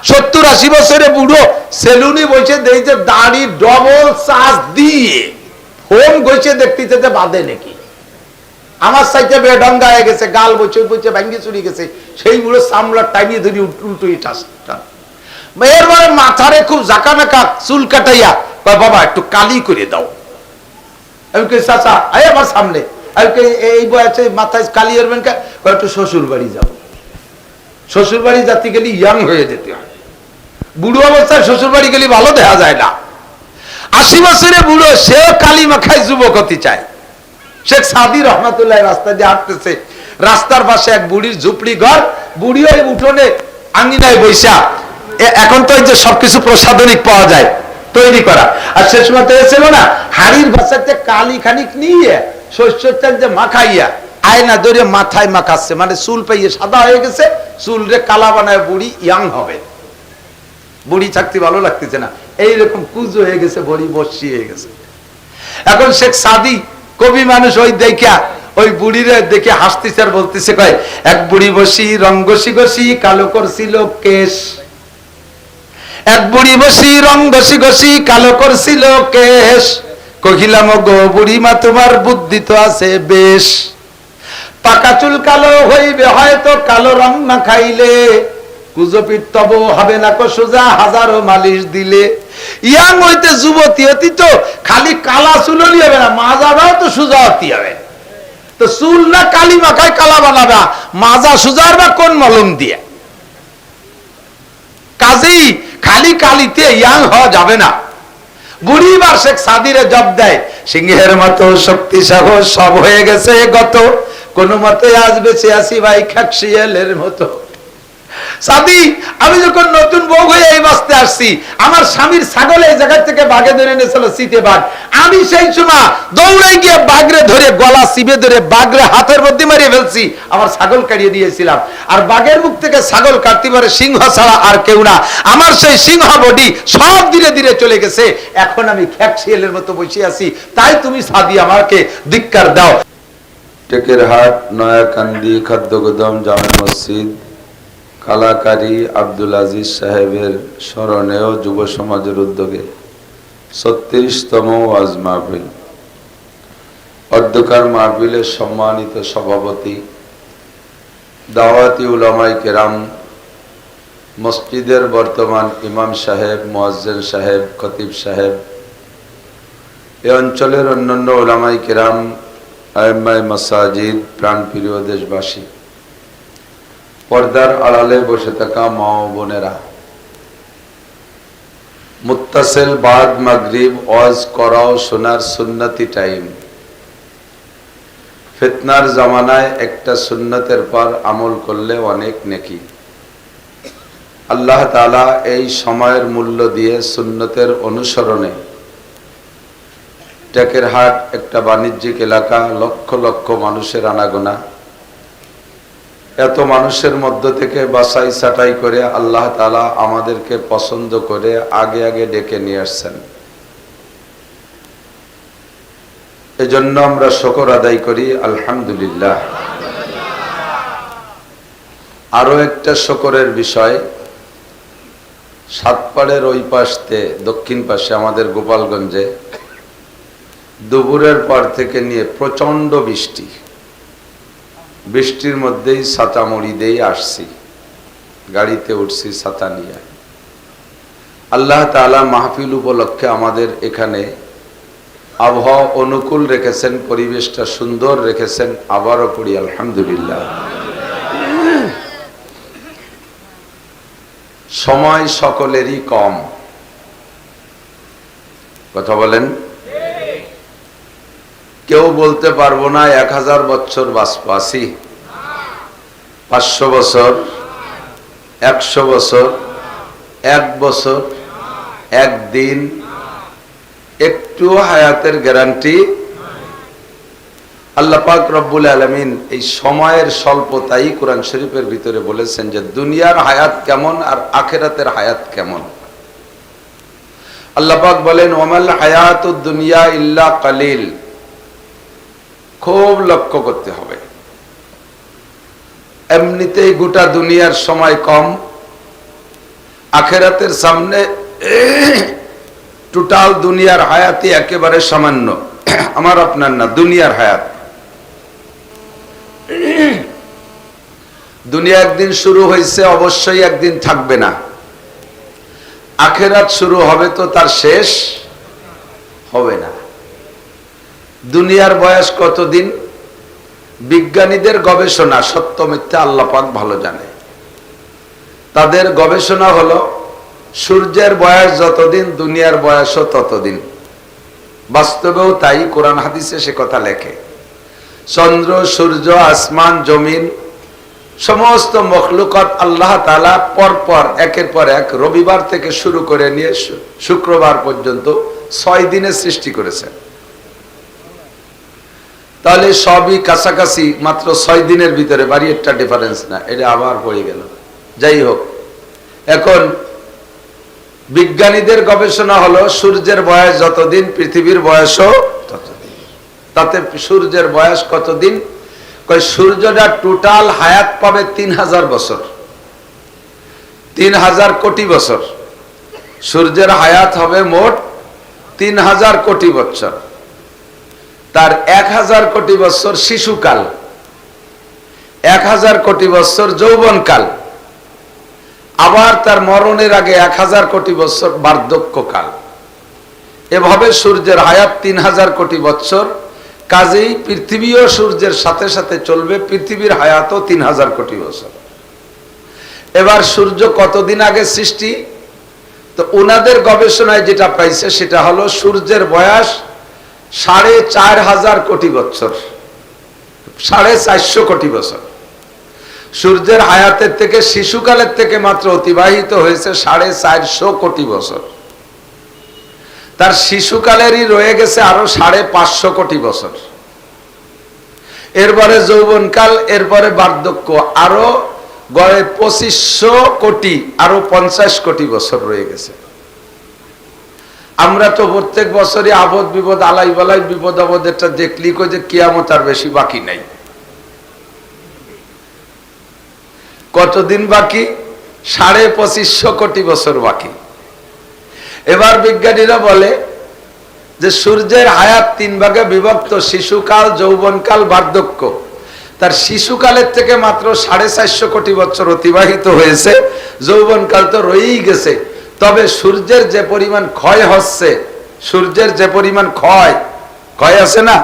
70-80 বছরে বুড়ো সেলুনি বসে দেই যে দাড়ি ডবল চার্জ দিয়ে ফোন গইছে দেখতেছে যে বাদে নাকি আমার সাইতে বেডঙ্গা হয়ে গেছে, গাল বসে বসে ভাঙ্গি চুরি গেছে, সেই বুড়ো সামলার টাইমিয়ে ধরি উল্টোই টাসটা। এরপরে মাথারে খুব জাকা নাকা চুল কাটাইয়া কয় বাবা একটু কালি করে দাও। আমি কই চাচা আয় আমার সামনে, আমি কই এই বয়সে মাথায় কালি এরবেন কা? কয় একটু শ্বশুর বাড়ি যাও। শ্বশুর বাড়ি যাতে গেলে ইয়াং হয়ে যেতে হয়, বুড়ো অবস্থায় শ্বশুর বাড়ি গেলে ভালো দেখা যায় না। 80 বছরে বুড়ো, সেও কালি মাখায় যুবক হতে চায়। শেখ সাদি রহমাতুল্লাহ রাস্তা দিয়ে হাঁটতেছে, রাস্তার পাশে এক বুড়ির ঝুপড়ি ঘর, বুড়ি ওই উঠোনে আঙ্গিনায় বৈশা, এখন তো এই যে সবকিছু প্রসাধনিক পাওয়া যায় তৈরি করা, আর সে সময় তো ছিল না, হাড়ির বাচ্চাতে কালি খানিক নিয়ে শস্যের তেল যে মাখাইয়া আয়না ধরে মাথায় মাখাচ্ছে, মানে চুল পাইয়ে সাদা হয়ে গেছে, চুল রে কালা বানায় বুড়ি ইয়াং হবে। বুড়ি থাকতে ভালো লাগতেছে না, এইরকম কুজো হয়ে গেছে, বড়ি বসি হয়ে গেছে। এখন শেখ সাদি কবি মানুষ, ওই দেখা ওই বুড়িরে দেখে হাসতেছে আর বলতেছে, কয় এক বুড়ি বসি রং ঘষি ঘষি কালো করছিল কেশ, এক বুড়ি বসি রং ঘষি ঘষি কালো করছিল কেশ, কহিলাম গো বুড়ি মা তোমার বুদ্ধি তো আছে বেশ, পাকা চুল কালো হইবে হয়তো কালো রং না খাইলে, কুজপিট তব হবে না কো সোজা হাজারো মালিশ দিলে। ইয়াং হইতে যুবতী হতি তো খালি কালা চুল হবে না, মাজাটাও তো সোজা হতে হবে। তো চুল না কালি মাখায় কালা বানাবা, মাজা সোজার বা কোন মলম দিয়ে? কাজেই খালি কালিতে ইয়াং হওয়া যাবে না। বুড়ি বার শেখ সাদিরে জব দেয়, সিংহের মতো শক্তি সাহস সব হয়ে গেছে গত, কোন মতে আজ বেঁচে আসি ভাই খাকশিয়ালের মতো। সাদি, আমি যখন নতুন বউ হয়ে এই বাঁচতে আসছি, আমার স্বামীর ছাগল এই জায়গা থেকে বাঘে ধরে এনেছিল, শীতে বাঘ, আমি সেই সময় দৌড়ে গিয়ে বাঘরে ধরে গলা চিপে ধরে বাঘরে হাতের মধ্যে মারিয়ে ফেলছি, আমার ছাগল কাটিয়ে দিয়েছিলাম। আর বাঘের মুখ থেকে ছাগল কাটতে পারে সিংহ ছাড়া আর কেউ না, আমার সেই সিংহ বডি সব ধীরে ধীরে চলে গেছে, এখন আমি খ্যাকশিয়ালের মতো বসে আছি। তাই তুমি সাদি আমাকে ধিক্কার দাও। টেকেরহাট, নয়াকান্দি, খাদ্য গোদাম, জামে মসজিদ, কালাকারী আব্দুল আজিজ সাহেবের স্মরণেও যুব সমাজের উদ্যোগে 36তম ওয়াজ মাহফিল। অধ্যকার মাহফিলের সম্মানিত সভাপতি দাওয়াতি উলামায়ে কেরাম, মসজিদের বর্তমান ইমাম সাহেব, মুয়াজ্জিন সাহেব, খতিব সাহেব, এই অঞ্চলের অন্যান্য উলামায়ে কেরাম, আইম্মায়ে মাসাজিদ, প্রাণপ্রিয় দেশবাসী, পর্দার আড়ালে বসে থাকা মা ও বোনেরা, মুত্তাসিল বাদ মাগরিব ওয়াজ করাও শোনার সুন্নতি টাইম। ফিতনার জামানায় একটা সুন্নতের পর আমল করলে অনেক নেকি। আল্লাহ তাআলা এই সময়ের মূল্য দিয়ে সুন্নতের অনুসরণে টেকেরহাট একটা বাণিজ্যিক এলাকা, লক্ষ লক্ষ মানুষের আনাগোনা, এত মানুষের মধ্য থেকে বাছাই ছাঁটাই করে আল্লাহ তাআলা আমাদেরকে পছন্দ করে আগে আগে ডেকে নিয়ে আসছেন। এজন্য আমরা শুকর আদায় করি, আলহামদুলিল্লাহ। আরো একটা শুকরের বিষয়, সাতপাড়ের ওই পাশে দক্ষিণ পাশে আমাদের গোপালগঞ্জে দুপুরের পর থেকে নিয়ে প্রচন্ড বৃষ্টি, বৃষ্টির মধ্যেই ছাতা মুড়ি দিয়ে আসছি, গাড়িতে উঠছি ছাতা নিয়ে। আল্লাহ তাআলা মাহফিল উপলক্ষে আমাদের এখানে আবহাওয়া অনুকূল রেখেছেন, পরিবেশটা সুন্দর রেখেছেন, আবারও পড়ি আলহামদুলিল্লাহ। সময় সকলেরই কম, কথা বলেন। কেউ বলতে পারবো না 1000 বছর বাঁচি, 500 বছর, 100 বছর, 1 বছর, একদিন, একটু হায়াতের গ্যারান্টি আল্লাহ পাক রব্বুল আলামিন এই সময়ের স্বল্পতাই কোরআন শরীফের ভিতরে বলেছেন যে দুনিয়ার হায়াত কেমন আর আখিরাতের হায়াত কেমন। আল্লাহ পাক বলেন ওয়ামাল হায়াতুদ দুনিয়া ইল্লা কালিল। খুব লক্ষ্য করতে হবে, এমনিতেই গোটা দুনিয়ার সময় কম, আখেরাতের সামনে টোটাল দুনিয়ার হায়াতি একেবারে সামান্য, আমার আপনার না, দুনিয়ার হায়াত। দুনিয়া একদিন শুরু হয়েছে, অবশ্যই একদিন থাকবে না। আখেরাত শুরু হবে তো তার শেষ হবে না। দুনিয়ার বয়স কতদিন? বিজ্ঞানীদের গবেষণা, সত্য মিথ্যা আল্লাহ পাক ভালো জানে। তাদের গবেষণা হলো সূর্যের বয়স যতদিন দুনিয়ার বয়সও ততদিন। বাস্তবেও তাই, কোরআন হাদিসে সে কথা লেখে। চন্দ্র, সূর্য, আসমান, জমিন, সমস্ত মখলুকাত আল্লাহ তাআলা পরপর একের পর এক রবিবার থেকে শুরু করে নিয়ে শুক্রবার পর্যন্ত 6 দিনে সৃষ্টি করেছেন। তাহলে সবই কাছাকাছি, মাত্র 6 দিনের ভিতরে, বাড়ি একটা ডিফারেন্স না। এটা আবার পড়ে গেল। যাই হোক, এখন বিজ্ঞানীদের গবেষণা হলো সূর্যের বয়স যতদিন পৃথিবীর বয়সও ততদিন। তাতে সূর্যের বয়স কতদিন? সূর্যটা টোটাল হায়াত পাবে 3000 বছর, 3000 কোটি বছর। সূর্যের হায়াত হবে মোট 3000 কোটি বছর। তার 1000 কোটি বছর শিশুকাল, 1000 কোটি বছর যৌবনকাল, আবার তার মরণের আগে 1000 কোটি বছর বার্ধক্যকাল। এভাবে সূর্যের হায়াত 3000 কোটি বছর। কাজেই পৃথিবীও সূর্যের সাথে সাথে চলবে, পৃথিবীর হায়াতও 3000 কোটি বছর। এবার সূর্য কতদিন আগে সৃষ্টি? তো ওনাদের গবেষণায় যেটা পাইছে সেটা হলো সূর্যের বয়স 4500 কোটি বছর, 450 কোটি বছর। সূর্যের হায়াতের থেকে শিশুকালের থেকে মাত্র অতিবাহিত হয়েছে 450 কোটি বছর। তার শিশুকালেরই রয়ে গেছে আরো 550 কোটি বছর। এরপরে যৌবনকাল, এরপরে বার্ধক্য, আরো গড়ে 2500 কোটি, আরো 50 কোটি বছর রয়ে গেছে। আমরা তো প্রত্যেক বছরই আপদ বিপদ, আলাই বালাই, বিপদ আপদেরটা দেখলি কই যে কিয়ামত আর বেশি বাকি নাই। কতদিন বাকি? 2500 কোটি বছর বাকি। এবার বিজ্ঞানীরা বলে যে সূর্যের হায়াত 3 ভাগে বিভক্ত, শিশুকাল, যৌবনকাল, বার্ধক্য। তার শিশুকালের থেকে মাত্র 450 কোটি বছর অতিবাহিত হয়েছে, যৌবনকাল তো রয়েই গেছে। তবে সূর্যের যে পরিমাণ ক্ষয় হচ্ছে, সূর্যের যে পরিমাণ ক্ষয় আছে না,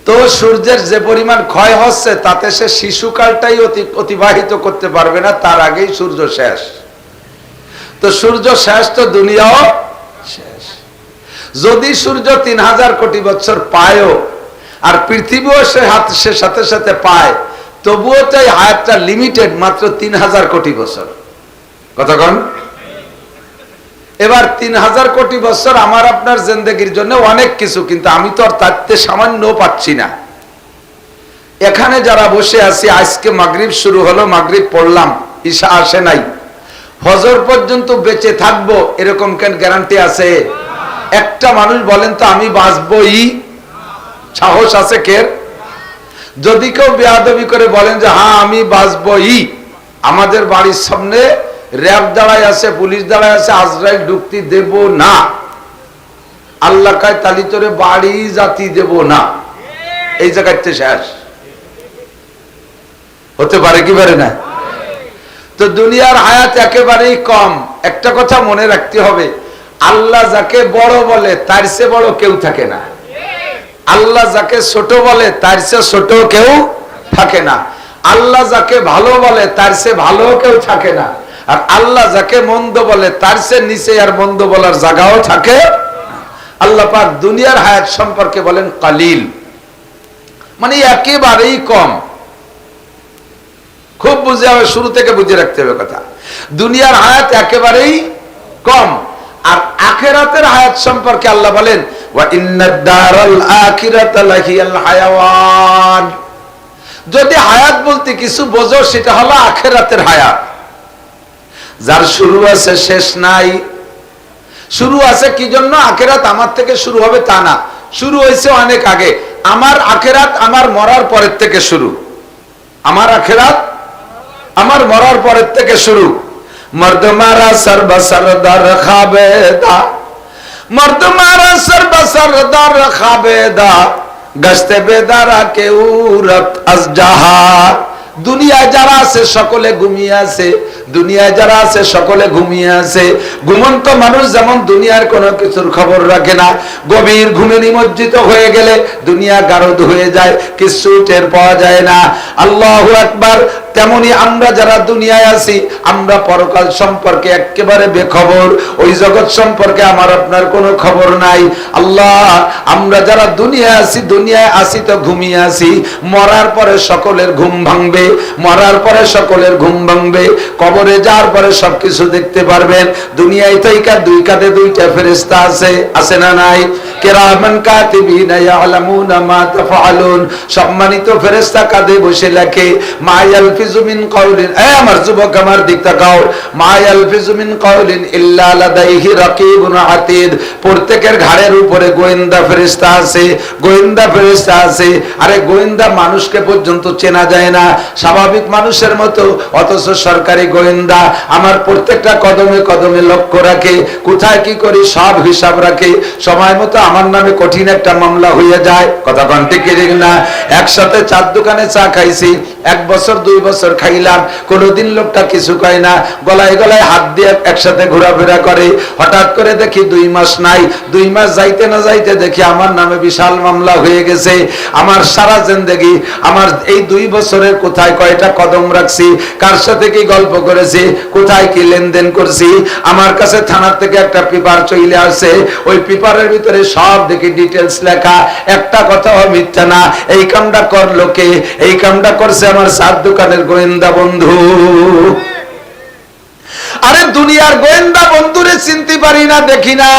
তো সূর্যের যে পরিমাণ ক্ষয় হচ্ছে তাতে সে শিশুকালটাই অতিবাহিত করতে পারবে না, তার আগেই সূর্য শেষ। তো সূর্য শেষ তো দুনিয়াও শেষ। যদি সূর্য 3000 কোটি বছর পায়ও, আর পৃথিবীও সে সাথে সাথে পায়, তবুও তো এই হায়াতটা লিমিটেড, মাত্র 3000 কোটি বছর। কতক্ষণ? এবার 3000 কোটি বছর আমার আপনার জিন্দেগির জন্য অনেক কিছু, কিন্তু আমি তো আর তাতে সামান্য পাচ্ছি না। এখানে যারা বসে আছি, আজকে মাগরিব শুরু হলো, মাগরিব পড়লাম, ঈশা আসে নাই, ফজর পর্যন্ত বেঁচে থাকবো এরকম কেন গ্যারান্টি আছে? একটা মানুষ বলেন তো আমি বাঁচবই, সাহস আছে কের? যদি কেউ বেয়াদবি করে বলেন যে হ্যাঁ আমি বাঁচবই, আমাদের বাড়ির সামনে র‍্যাব দাঁড়ায় আছে, পুলিশ দাঁড়ায় আছে, আজরাইল ঢুকতে দেব না, আল্লাহ কায় তালি তোরে বাড়ি জাতি দেব না, এই জায়গাতে শেষ। হতে পারে কি পারে না? তো দুনিয়ার হায়াত একেবারেই কম। একটা কথা মনে রাখতে হবে, আল্লাহ যাকে বড় বলে তার চেয়ে বড় কেউ থাকে না, আল্লাহ যাকে ছোট বলে তার চেয়ে ছোট কেউ থাকে না, আল্লাহ যাকে ভালো বলে তার চেয়ে ভালো কেউ থাকে না, আর আল্লাহ যাকে মন্দ বলে তার চেয়ে নিচে আর মন্দ বলার জায়গাও থাকে। আল্লাহ পাক দুনিয়ার হায়াত সম্পর্কে বলেন কালিল, মানে একেবারেই কম। খুব বুঝে হবে, শুরু থেকে বুঝে রাখতে হবে কথা। দুনিয়ার হায়াত একেবারেই কম। আর আখিরাতের হায়াত সম্পর্কে আল্লাহ বলেন ওয়া ইন্নাদ দারাল আখিরাতা লাহিয়াল হায়াওয়ান। যদি হায়াত বলতে কিছু বোঝো সেটা হলো আখিরাতের হায়াত, যার শুরু আছে শেষ নাই। শুরু আছে কি জন্য? আখিরাত আমার থেকে শুরু হবে তা না, শুরু হয়েছে অনেক আগে। আমার আখিরাত আমার মরার পরের থেকে শুরু, আমার আখিরাত আমার মরার পরের থেকে শুরু। मर्द मारा सर बसरदार खाबेदा, मर्द मारा सर बसरदार खाबेदा, गश्ते बेदारा के उरत अज जहा। দুনিয়ায় যারা আছে সকলে ঘুমিয়ে আছে, দুনিয়ায় যারা আছে সকলে ঘুমিয়ে আছে। ঘুমন্ত মানুষ যেমন দুনিয়ার কোনো কিছুর খবর রাখে না, গভীর ঘুমে নিমজ্জিত হয়ে গেলে দুনিয়া গারদ হয়ে যায়, কিছু টের পাওয়া যায় না। আল্লাহু আকবার। তেমনি আমরা যারা দুনিয়ায় আছি, আমরা পরকাল সম্পর্কে একেবারে বেখবর, ওই জগৎ সম্পর্কে আমার আপনার কোনো খবর নাই। আল্লাহ, আমরা যারা দুনিয়ায় আছি, দুনিয়ায় আসি তো ঘুমিয়ে আছি, মরার পরে সকলের ঘুম ভাঙবে, মরার পরে সকলের ঘুম ভাঙবে, কবরে যাওয়ার পরে সবকিছু দেখতে পারবেন। দুনিয়ায় থাইকা দুই কাঁধে দুইটা ফেরেশতা আছে, আছে না নাই? কিরামান কাতিবিনা ইয়ালামুনা মা তাফআলুন, সম্মানিত ফেরেশতা কাঁধে বসে লেখে। মা ইয়ালফিজু মিন কাউলিন, আমার যুবক আমার দিক তাকাও, মা ইয়ালফিজু মিন কাউলিন ইল্লা লাদাইহি রাকিবুন আতীদ, প্রত্যেকের ঘাড়ের উপরে গোয়েন্দা ফেরেশতা আছে, গোয়েন্দা ফেরেশতা আছে। আরে গোয়েন্দা মানুষকে পর্যন্ত চেনা যায় না স্বাভাবিক মানুষের মতো, অথচ সরকারি গোয়েন্দা আমার প্রত্যেকটা কদমে কদমে লক্ষ্য রাখে, কোথায় কি করি সব হিসাব রাখে। সময় মতো আমার নামে কঠিন একটা মামলা হয়ে যায়, কথা কোন ঠিক না? একসাথে 4 দোকানে চা খাইছি, 1 বছর 2 বছর খাইলাম, কোনোদিন লোকটা কিছু কয় না, গলায় গলায় হাত দিয়ে একসাথে ঘোরাফেরা করে। হঠাৎ করে দেখি 2 মাস নাই, 2 মাস যাইতে না যাইতে দেখি আমার নামে বিশাল মামলা হয়ে গেছে। আমার সারা জিন্দেগি, আমার এই 2 বছরের কোথায় কয়টা কদম রাখছি, কার সাথে কি গল্প করেছি, কোথায় কি লেনদেন করছি, আমার কাছে থানার থেকে একটা পেপার চলে আসে, ওই পেপারের ভিতরে সব দেখি ডিটেলস লেখা, একটা কথাও মিথ্যা না। এই কামটা করলো কে? এই কামটা করছে আমার 4 দোকানের গোয়েন্দা বন্ধু। আরে দুনিয়ার গোয়েন্দা বন্ধুরে চিনতে পারি না, দেখি না,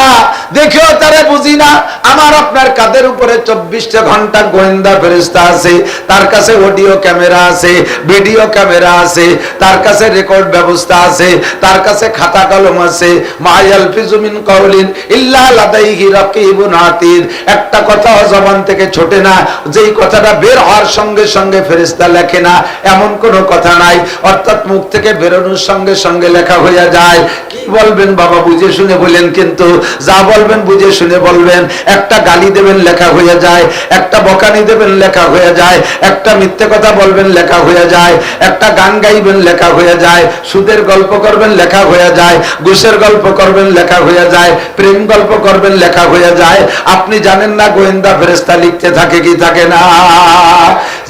দেখেও তারে বুঝি না। আমার আপনার কাঁধের উপরে 24টা ঘন্টা গোয়েন্দা ফেরেশতা আছে, তার কাছে অডিও ক্যামেরা আছে, ভিডিও ক্যামেরা আছে, তার কাছে রেকর্ড ব্যবস্থা আছে, তার কাছে খাতা কলম আছে। মা ইয়ালফিজু মিন কাউলিন ইল্লা লাদাইহি রাকিবুন আতীদ, একটা কথা জবান থেকে ছোটে না, যেই কথাটা বের হওয়ার সঙ্গে সঙ্গে ফেরেশতা লেখে না, এমন কোনো কথা নাই। অর্থাৎ মুখ থেকে বেরোনোর সঙ্গে সঙ্গে লেখা হয়ে যায়। কি বলবেন বাবা, বুঝে শুনে বলেন, কিন্তু যা বলবেন বুঝে শুনে বলবেন। একটা গালি দেবেন লেখা হয়ে যায়, একটা বকানি দেবেন লেখা হয়ে যায়, একটা মিথ্যে কথা বলবেন লেখা হয়ে যায়, একটা গান গাইবেন লেখা হয়ে যায়, সুদের গল্প করবেন লেখা হয়ে যায়, ঘুষের গল্প করবেন লেখা হয়ে যায়, প্রেম গল্প করবেন লেখা হয়ে যায়। আপনি জানেন না গোয়েন্দা ফেরেশতা লিখতে থাকে কি থাকে না?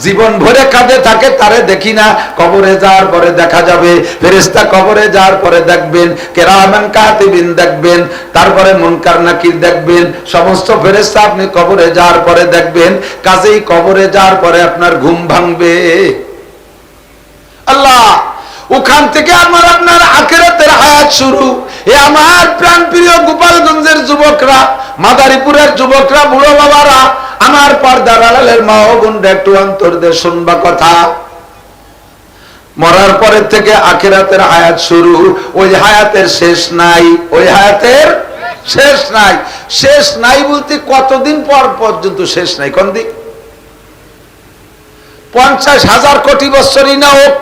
জীবন ভরে কাঁধে থাকে, তারে দেখি না, কবরে যাওয়ার পরে দেখা যাবে। ফেরেশতা কবরে যাওয়ার পরে দেখবেন, কিরামান কাতিবিন দেখবেন, তারপরে মুনকার নাকির দেখবেন, সমস্ত ফেরেশতা আপনি কবরে যাওয়ার পরে দেখবেন। কাজেই কবরে যাওয়ার পরে আপনার ঘুম ভাঙবে। আল্লাহ, ওখান থেকে আমার আপনার আখিরাতের হায়াত শুরু। এ আমার প্রাণ প্রিয় গোপালগঞ্জের যুবকরা, মাদারীপুরের যুবকরা, বুড়ো বাবারা, আমার পর্দার আড়ালের মা ও বোনরা, একটু অন্তর দিয়ে শুনবা কথা। মরার পরের থেকে আখিরাতের হায়াত শুরু, ওই হায়াতের শেষ নাই, ওই হায়াতের শেষ নাই। শেষ নাই বলতে কতদিন পর পর্যন্ত শেষ নাই? কোন দিক? 50,000 কোটি বছরই না হোক,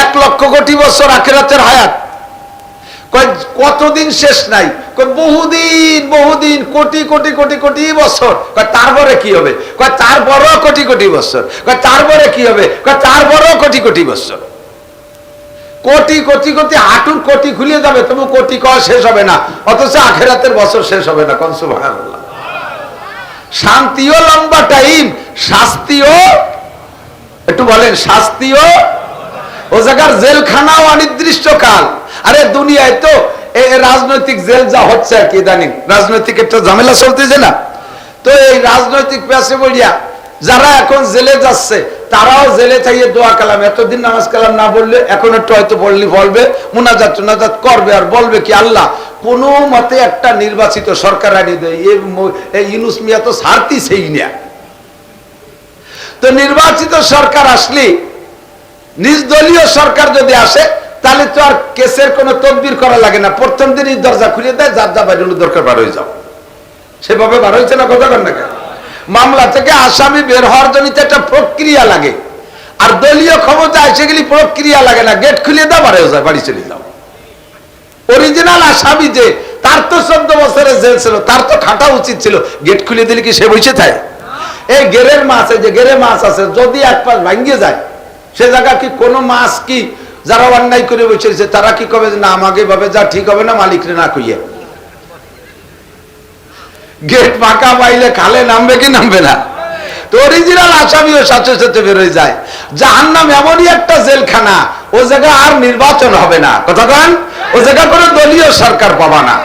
1 লক্ষ কোটি বছর আখিরাতের হায়াত, কতদিন শেষ নাই? বহুদিন বহুদিন, কোটি কোটি কোটি কোটি বছর। তারপরে কি হবে? তারপরও কোটি কোটি বছর। তারপরে কি হবে? তারপরও কোটি কোটি বছর। কোটি কোটি কোটি, হাঁটুর কোটি খুলে যাবে, তবু কোটি কয় শেষ হবে না, অথচ আখিরাতের বছর শেষ হবে না। কোন সুবহানাল্লাহ। শান্তিও লম্বা টাইম, শাস্তিও, একটু বলেন, শাস্তিও, ও জায়গার জেলখানাও অনির্দিষ্টকাল। আরে দুনিয়ায় তো রাজনৈতিক জেল যা হচ্ছে আর কি, ইদানিং রাজনৈতিক একটা ঝামেলা চলতেছে না, তো এই রাজনৈতিক পেশে বলিয়া যারা এখন জেলে যাচ্ছে, তারাও জেলে চাইয়ে দোয়া কালাম, এতদিন নামাজ কালাম না বললে এখন একটু হয়তো পড়লি বলবে, মুনাজাত টুনাজাত করবে, আর বলবে কি, আল্লাহ কোন মতে একটা নির্বাচিত সরকার আনি দেয়। এই ইউনূস মিয়া তো ছাড়তিছেই না। তো নির্বাচিত সরকার আসলে, নিজ দলীয় সরকার যদি আসে, তাহলে তো আর কেসের কোনো তদবির করা লাগে না, প্রথম দিনই দরজা খুলে দেয়, যার যা বাইরে দরকার বার হয়ে যাও। সেভাবে বার হয়েছে না? কথা কন না কেন? মামলা থেকে আসামি বের হওয়ার জন্য একটা প্রক্রিয়া লাগে। আর দলীয় ক্ষমতা এসে গেলে প্রক্রিয়া লাগে না, গেট খুলে দাও বাড়ি যায়, বাড়ি চলে যাও। অরিজিনাল আসামি যে, তার তো 14 বছরের জেল ছিল, তার তো খাটা উচিত ছিল, গেট খুলে দিলে কি সে বসে থাকে? এই গেরের মাছ, এই যে গেরে মাছ আছে, যদি এক পাশ ভাঙ্গে যায়, সে জায়গা কি কোনো মাছ কি যারা অন্যায় করে বসেছে তারা কি কবে না আমাকে ভাবে যা ঠিক হবে না, মালিকরে না কইয়ে? গেট ফাঁকা পাইলে খালে নামবে কি নামবে না? তো অরিজিনাল আসামিও সাথে সাথে বেরোয় যায়। জাহান্নাম এমনই একটা জেলখানা, ও জায়গা আর নির্বাচন হবে না, কথা বলেন? ও জায়গা কোনো দলীয় সরকার পাবা না,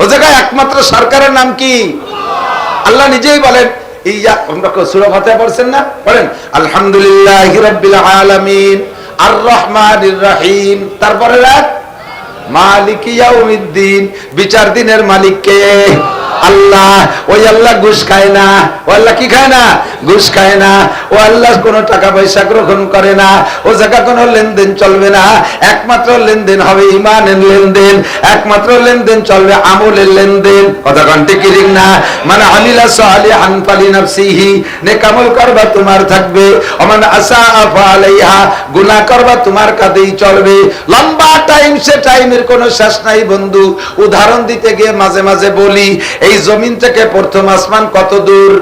ও জায়গায় একমাত্র সরকারের নাম কি? আল্লাহ নিজেই বলেন, সূরা ফাতিহা পড়ছেন না? পড়েন, আলহামদুলিল্লাহি রাব্বিল আলামিন আর রহমানির রহিম, তারপরে মালিক ইয়াউমিদ্দিন, বিচার দিনের মালিক কে? আল্লাহ। ওই আল্লাহ ঘুষ খায় না, ও আল্লাহ কি খায় না? ঘুষ খায় না। ও আল্লাহ কোনো টাকা পয়সা গ্রহণ করে না, ও জায়গা কোনো লেনদেন চলবে না। একমাত্র লেনদেন হবে ইমানের লেনদেন, একমাত্র লেনদেন চলবে আমলের লেনদেন, কথা কন্টে কি ঠিক না? মানে আমিলা সালিহান ফালিনাফসিহি, নেক আমল করবা তোমার থাকবে, ওমান আসা ফালাইহা, গুনাহ করবা তোমার কাঁধেই চলবে। লম্বা টাইম, সে টাইমের কোনো শেষ নাই বন্ধু। উদাহরণ দিতে গিয়ে মাঝে মাঝে বলি, এই জমিন থেকে প্রথম আসমান কত দূর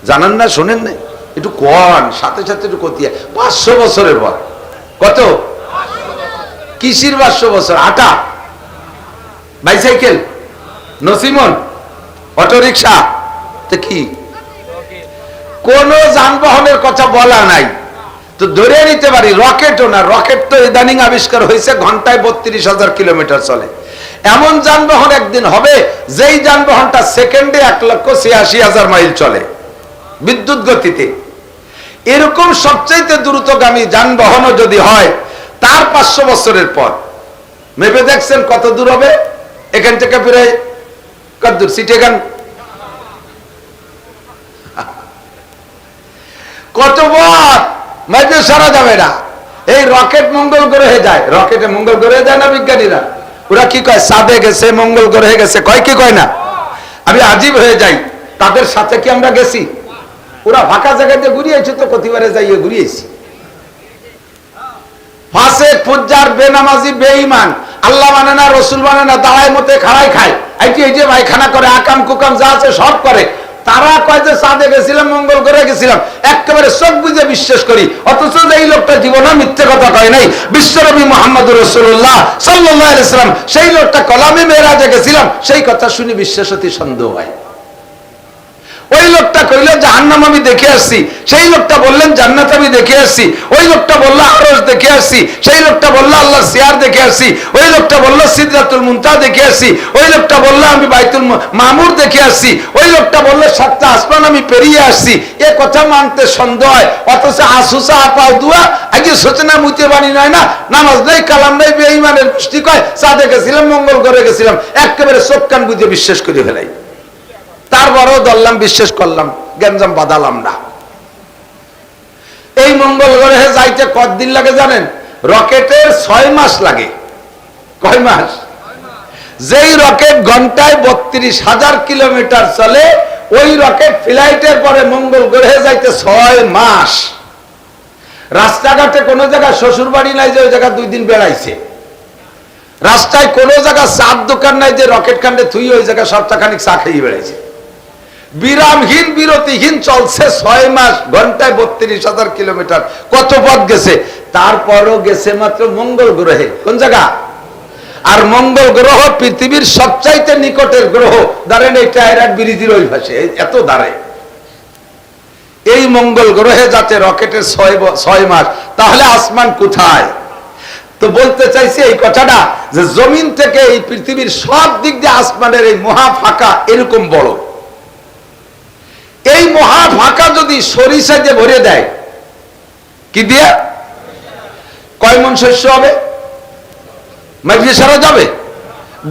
জানান না? শোনেন না? একটু কোন সাথে সাথে একটু কতিয়া, 500 বছরের পর। কত? কিসির 500 বছর? আটা, বাইসাইকেল, নসিমন, অটো রিক্সা, তো কি কোন যানবাহনের কথা বলা নাই। তো ধরে নিতে পারি রকেটও না, রকেট তো ইদানিং আবিষ্কার হয়েছে, ঘন্টায় 32,000 কিলোমিটার চলে। এমন যানবাহন একদিন হবে যেই যানবাহনটা সেকেন্ডে 1,86,000 মাইল চলে বিদ্যুৎ গতিতে। এরকম সবচেয়ে দ্রুতগামী যানবাহনও যদি হয়, তার 500 বছরের পর মেপে দেখছেন কত দূর হবে? এখান থেকে প্রায় কত দূর? সিটেগান কত পথ মেপে সারা যাবে না। এই রকেট মঙ্গল গ্রহে যায়, রকেটে মঙ্গল গ্রহে যায় না বিজ্ঞানীরা? ওরা কি কয়? চাঁদে গেছে, মঙ্গল গ্রহে গেছে, কয় কি কয় না? আমি আজীব হয়ে যাই, তাদের সাথে কি আমরা গেছি? ওরা ফাঁকা জায়গাতে ঘুরিয়েছে, তো প্রতিবারে যাইয়ে ঘুরিয়েছি। ফাসেক, ফুজ্জার, বেনামাজি, বেঈমান, আল্লাহ মানে না, রসুল মানে না, দাঁড়ায় মতে খাড়াই খায়, এই যে পায়খানা করে, আকাম কুকাম যা আছে সব করে। তারা কয় যে চাঁদে গেছিলাম, মঙ্গল গ্রহে গেছিলাম, একেবারে চোখ বুঝে বিশ্বাস করি। অথচ এই লোকটা জীবনে মিথ্যে কথা কয় নাই। বিশ্বনবী মুহাম্মদুর রাসূলুল্লাহ সাল্লাল্লাহু আলাইহি সাল্লাম, সেই লোকটা কলামে মেরাজে গেছিলাম, সেই কথা শুনি বিশ্বাস হতে সন্দেহ হয়। ওই লোকটা কইলো জাহান্নাম আমি দেখে আসছি, সেই লোকটা বললেন জান্নাত আমি দেখে আসছি। ওই লোকটা বললো আরশ দেখে আসছি, সেই লোকটা বললো আল্লাহর সিয়ার দেখে আসছি। ওই লোকটা বললো সিদরাতুল মুনতাহা দেখে আসছি। ওই লোকটা বললো আমি বাইতুল মামুর দেখে আসছি। ওই লোকটা বললো 7টা আসমান আমি পেরিয়ে আসছি। এ কথা মানতে সন্দেহ হয়। অথচ আসুসা আপাও দুয়া আগে সূচনা মুতে বাণী নয় না, নামাজ নেই, কালাম নেই, বেঈমানের পুষ্টি কয়, চাঁদে গেছিলাম, মঙ্গল গ্রহে গেছিলাম, একেবারে চোখ কান বুঝে বিশ্বাস করে ফেলাই। তারপরেও ধরলাম, বিশ্বাস করলাম, গ্যাঞ্জাম বাঁধালাম না। এই মঙ্গল গ্রহে যাইতে কতদিন লাগে জানেন? রকেটের 6 মাস লাগে। কয় মাস? যেই রকেট ঘন্টায় 32,000 কিলোমিটার চলে, ওই রকেট ফ্লাইটের পরে মঙ্গল গ্রহে যাইতে 6 মাস। রাস্তাঘাটে কোনো জায়গায় শ্বশুর বাড়ি নাই যে ওই জায়গা 2 দিন বেড়াইছে। রাস্তায় কোনো জায়গা চার দোকান নাই যে রকেট কাণ্ডে থুই ওই জায়গায় সপ্তাহখানিক চা খেয়ে বেড়াইছে। বিরামহীন বিরতিহীন চলছে 6 মাস, ঘন্টায় 32,000 কিলোমিটার। কত পথ গেছে? তারপরও গেছে মাত্র মঙ্গল গ্রহে। কোন জায়গা? আর মঙ্গল গ্রহ পৃথিবীর সবচাইতে নিকটের গ্রহ। দাঁড়েন এই টায়রাট ব্রিজের ওই পাশে, এত দাঁড়ে। এই মঙ্গল গ্রহে যাতে রকেটের 6 মাস, তাহলে আসমান কোথায়? তো বলতে চাইছি এই কথাটা যে জমিন থেকে এই পৃথিবীর সব দিক দিয়ে আসমানের এই মহা ফাঁকা এরকম বড়। এই মহা ফাঁকা যদি সরিষা দিয়ে ভরে দেয়, কি দিয়ে? কয় মন শস্য হবে? মাইফে সারা যাবে?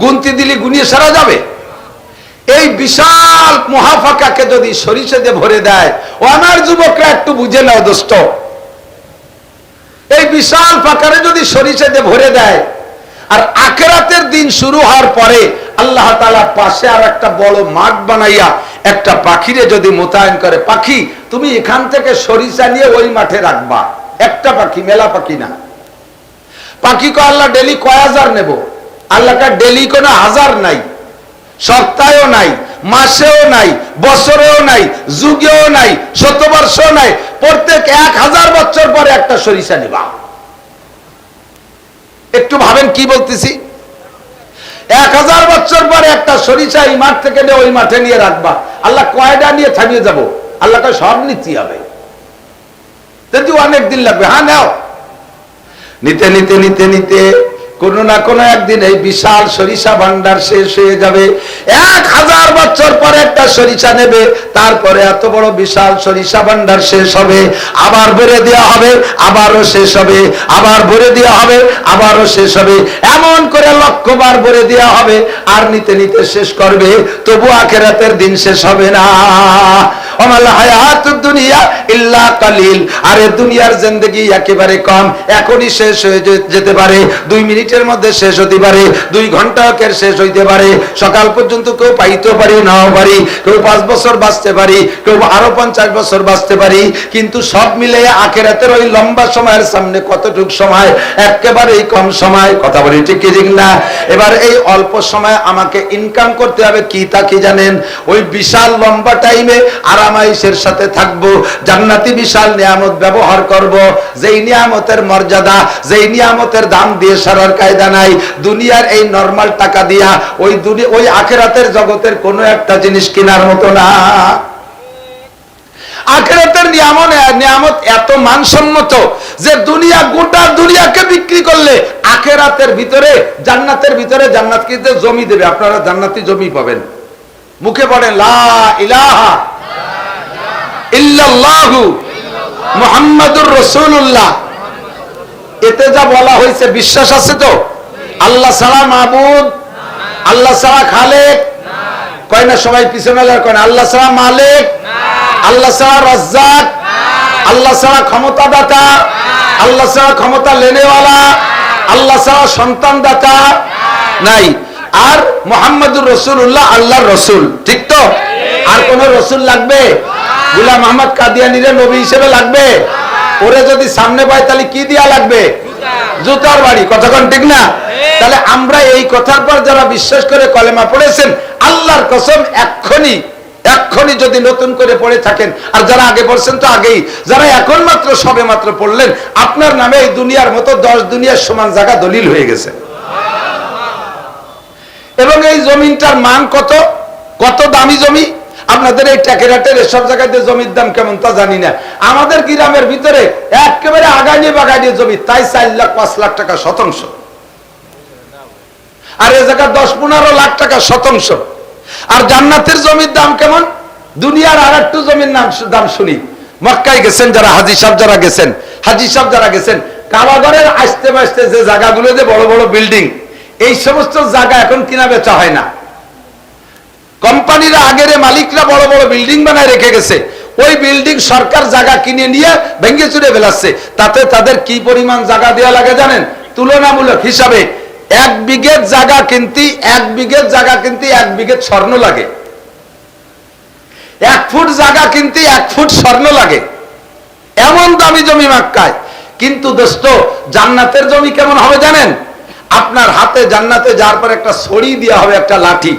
গুনতি দিলে গুনিয়ে সারা যাবে? এই বিশাল মহা ফাঁকাকে যদি সরিষা দিয়ে ভরে দেয়, ও আমার যুবকরা একটু বুঝে নাও দোস্ত, এই বিশাল ফাঁকারে যদি সরিষা দিয়ে ভরে দেয়, আর আখিরাতের দিন শুরু হওয়ার পরে আল্লাহ তাআলা পাশে আর একটা বড় মাঠ বানাইয়া একটা পাখিরে যদি মোতায়েন করে, পাখি তুমি এখান থেকে সরিষা নিয়ে ওই মাঠে রাখবা, একটা পাখি, মেলা পাখি না। পাখি কো আল্লাহ ডেলি কয় হাজার নেব? আল্লাহ কা ডেলি কোনো হাজার নাই, সপ্তাহেও নাই, মাসেও নাই, বছরেও নাই, যুগেও নাই, শতবর্ষও নাই, প্রত্যেক 1000 বছর পরে একটা সরিষা নেবা। একটু ভাবেন কি বলতেছি। 1000 বছর পরে একটা সরিষা এই মাঠ থেকে নিয়ে ওই মাঠে নিয়ে রাখবা। আল্লাহ কয়টা নিয়ে থামিয়ে যাব? আল্লাহ কয় সব নিতে হবে, যদি অনেক দিন লাগবে। হ্যাঁ নাও। নিতে নিতে নিতে নিতে কোনো না কোনো একদিন এই বিশাল সরিষা ভান্ডার শেষ হয়ে যাবে। 1000 বছর পরে একটা সরিষা নেবে, তারপরে এত বড় বিশাল সরিষা ভান্ডার শেষ হবে, আবার ভরে দেওয়া হবে, আবারও শেষ হবে, আবার ভরে দেওয়া হবে, আবারও শেষ হবে, এমন করে লক্ষবার ভরে দেওয়া হবে। আর নিতে নিতে শেষ করবে, তবু আখিরাতের দিন শেষ হবে না। ওমাল হায়াতুদ দুনিয়া ইল্লা কালিল। আরে দুনিয়ার জিন্দেগি একেবারে কম, এখনই শেষ হয়ে যেতে পারে, 2 মিনিটের মধ্যে শেষ হতে পারে, 2 ঘন্টাকের শেষ হইতে পারে। সকাল পর্যন্ত কেউ পাইতে পারি, নাও পারি, কেউ 5 বছর বাঁচতে পারি, কেউ আরো 50 বছর বাঁচতে পারি, কিন্তু সব মিলে আখিরাতের ওই লম্বা সময়ের সামনে কতটুক সময়? একেবারেই কম সময়। কথা বলি ঠিক কি ঠিক না? এবার এই অল্প সময় আমাকে ইনকাম করতে হবে কি, তা কি জানেন? ওই বিশাল লম্বা টাইমে আরামাইশের সাথে থাকবো, জান্নাতি বিশাল নিয়ামত ব্যবহার করব, যেই নিয়ামতের মর্যাদা, যেই নিয়ামতের দাম দিয়ে সারার কায়দা নাই। দুনিয়ার এই নরমাল টাকা দিয়া ওই আখিরাতের জগতের কোনো একটা জিনিস কেনার মতো না। আখিরাতের নিয়ামত এত মানসম্মত যে দুনিয়া, গোটা দুনিয়াকে বিক্রি করলে আখিরাতের ভিতরে, জান্নাতের ভিতরে, জান্নাত কিনতে জমি দেবে। আপনারা জান্নাতি জমি পাবেন। মুখে পড়েন লা ইলাহা ইল্লাল্লাহু মুহাম্মাদুর রাসূলুল্লাহ। এতে যা বলা হয়েছে বিশ্বাস আছে তো? আল্লাহ ছাড়া মাবুদ, আল্লাহ ছাড়া খালেক, কয় না সবাই পিছনে কয় না, আল্লাহ ছাড়া মালিক, আল্লাহ ছাড়া রাজ্জাক, আল্লাহ ছাড়া ক্ষমতাদাতা, আল্লাহ ছাড়া ক্ষমতা লেনেওয়ালা, আল্লাহ ছাড়া সন্তান দাতা নাই। আর মুহাম্মাদুর রাসূলুল্লাহ আল্লাহর রাসূল, ঠিক তো? আর কোন রাসূল লাগবে? গোলাম আহমদ কাদিয়ানীরে নবী হিসেবে লাগবে? ওরে যদি সামনে পায় তাহলে কি দিয়া লাগবে? জুতার বাড়ি। কথা কোন ঠিক না? তাহলে আমরা এই কথার পর যারা বিশ্বাস করে কলেমা পড়েছেন, আল্লাহর কসম এক্ষুনি যদি নতুন করে পড়ে থাকেন, আর যারা আগে পড়ছেন তো আগেই, যারা এখন মাত্র সবে মাত্র পড়লেন, আপনার নামে এই দুনিয়ার মতো 10 দুনিয়ার সমান জায়গা দলিল হয়ে গেছে। এবং এই জমিনটার মান কত, কত দামি জমি। আপনাদের এই টাকেরাটের এসব জায়গায় জমির দাম কেমন তা জানি না। আমাদের গ্রামের ভিতরে একেবারে আগানিয়ে বাগানিয়ে জমি, তাই 4 লাখ 5 লাখ টাকা শতাংশ। আর এই জায়গা 10-15 লাখ টাকা শতাংশ। আর জান্নাতের জমির দাম কেমন? দুনিয়ার আর একটু জমির দাম শুনি। মক্কায় গেছেন যারা, হাজী সাহেব যারা গেছেন, কাবাগরের আসতে বাসতে যে জায়গাগুলো, যে বড় বড় বিল্ডিং, এই সমস্ত জায়গা এখন কিনা বেচা হয় না। কোম্পানিরা, আগের মালিকরা বড় বড় বিল্ডিং বানায় রেখে গেছে, ওই বিল্ডিং সরকার জায়গা কিনে নিয়ে ভেঙে চুরে ফেলাচ্ছে। তাতে তাদের কি পরিমাণ জায়গা দেওয়া লাগে জানেন? তুলনামূলক হিসাবে 1 বিঘে জায়গা কিনতে 1 বিঘে স্বর্ণ লাগে। 1 ফুট জায়গা কিনতে 1 ফুট স্বর্ণ লাগে। এমন দামি জমি মক্কায়। কিন্তু দোস্ত, জান্নাতের জমি কেমন হবে জানেন? আপনার হাতে জান্নাতে যাওয়ার পর একটা ছড়ি দেওয়া হবে, একটা লাঠি।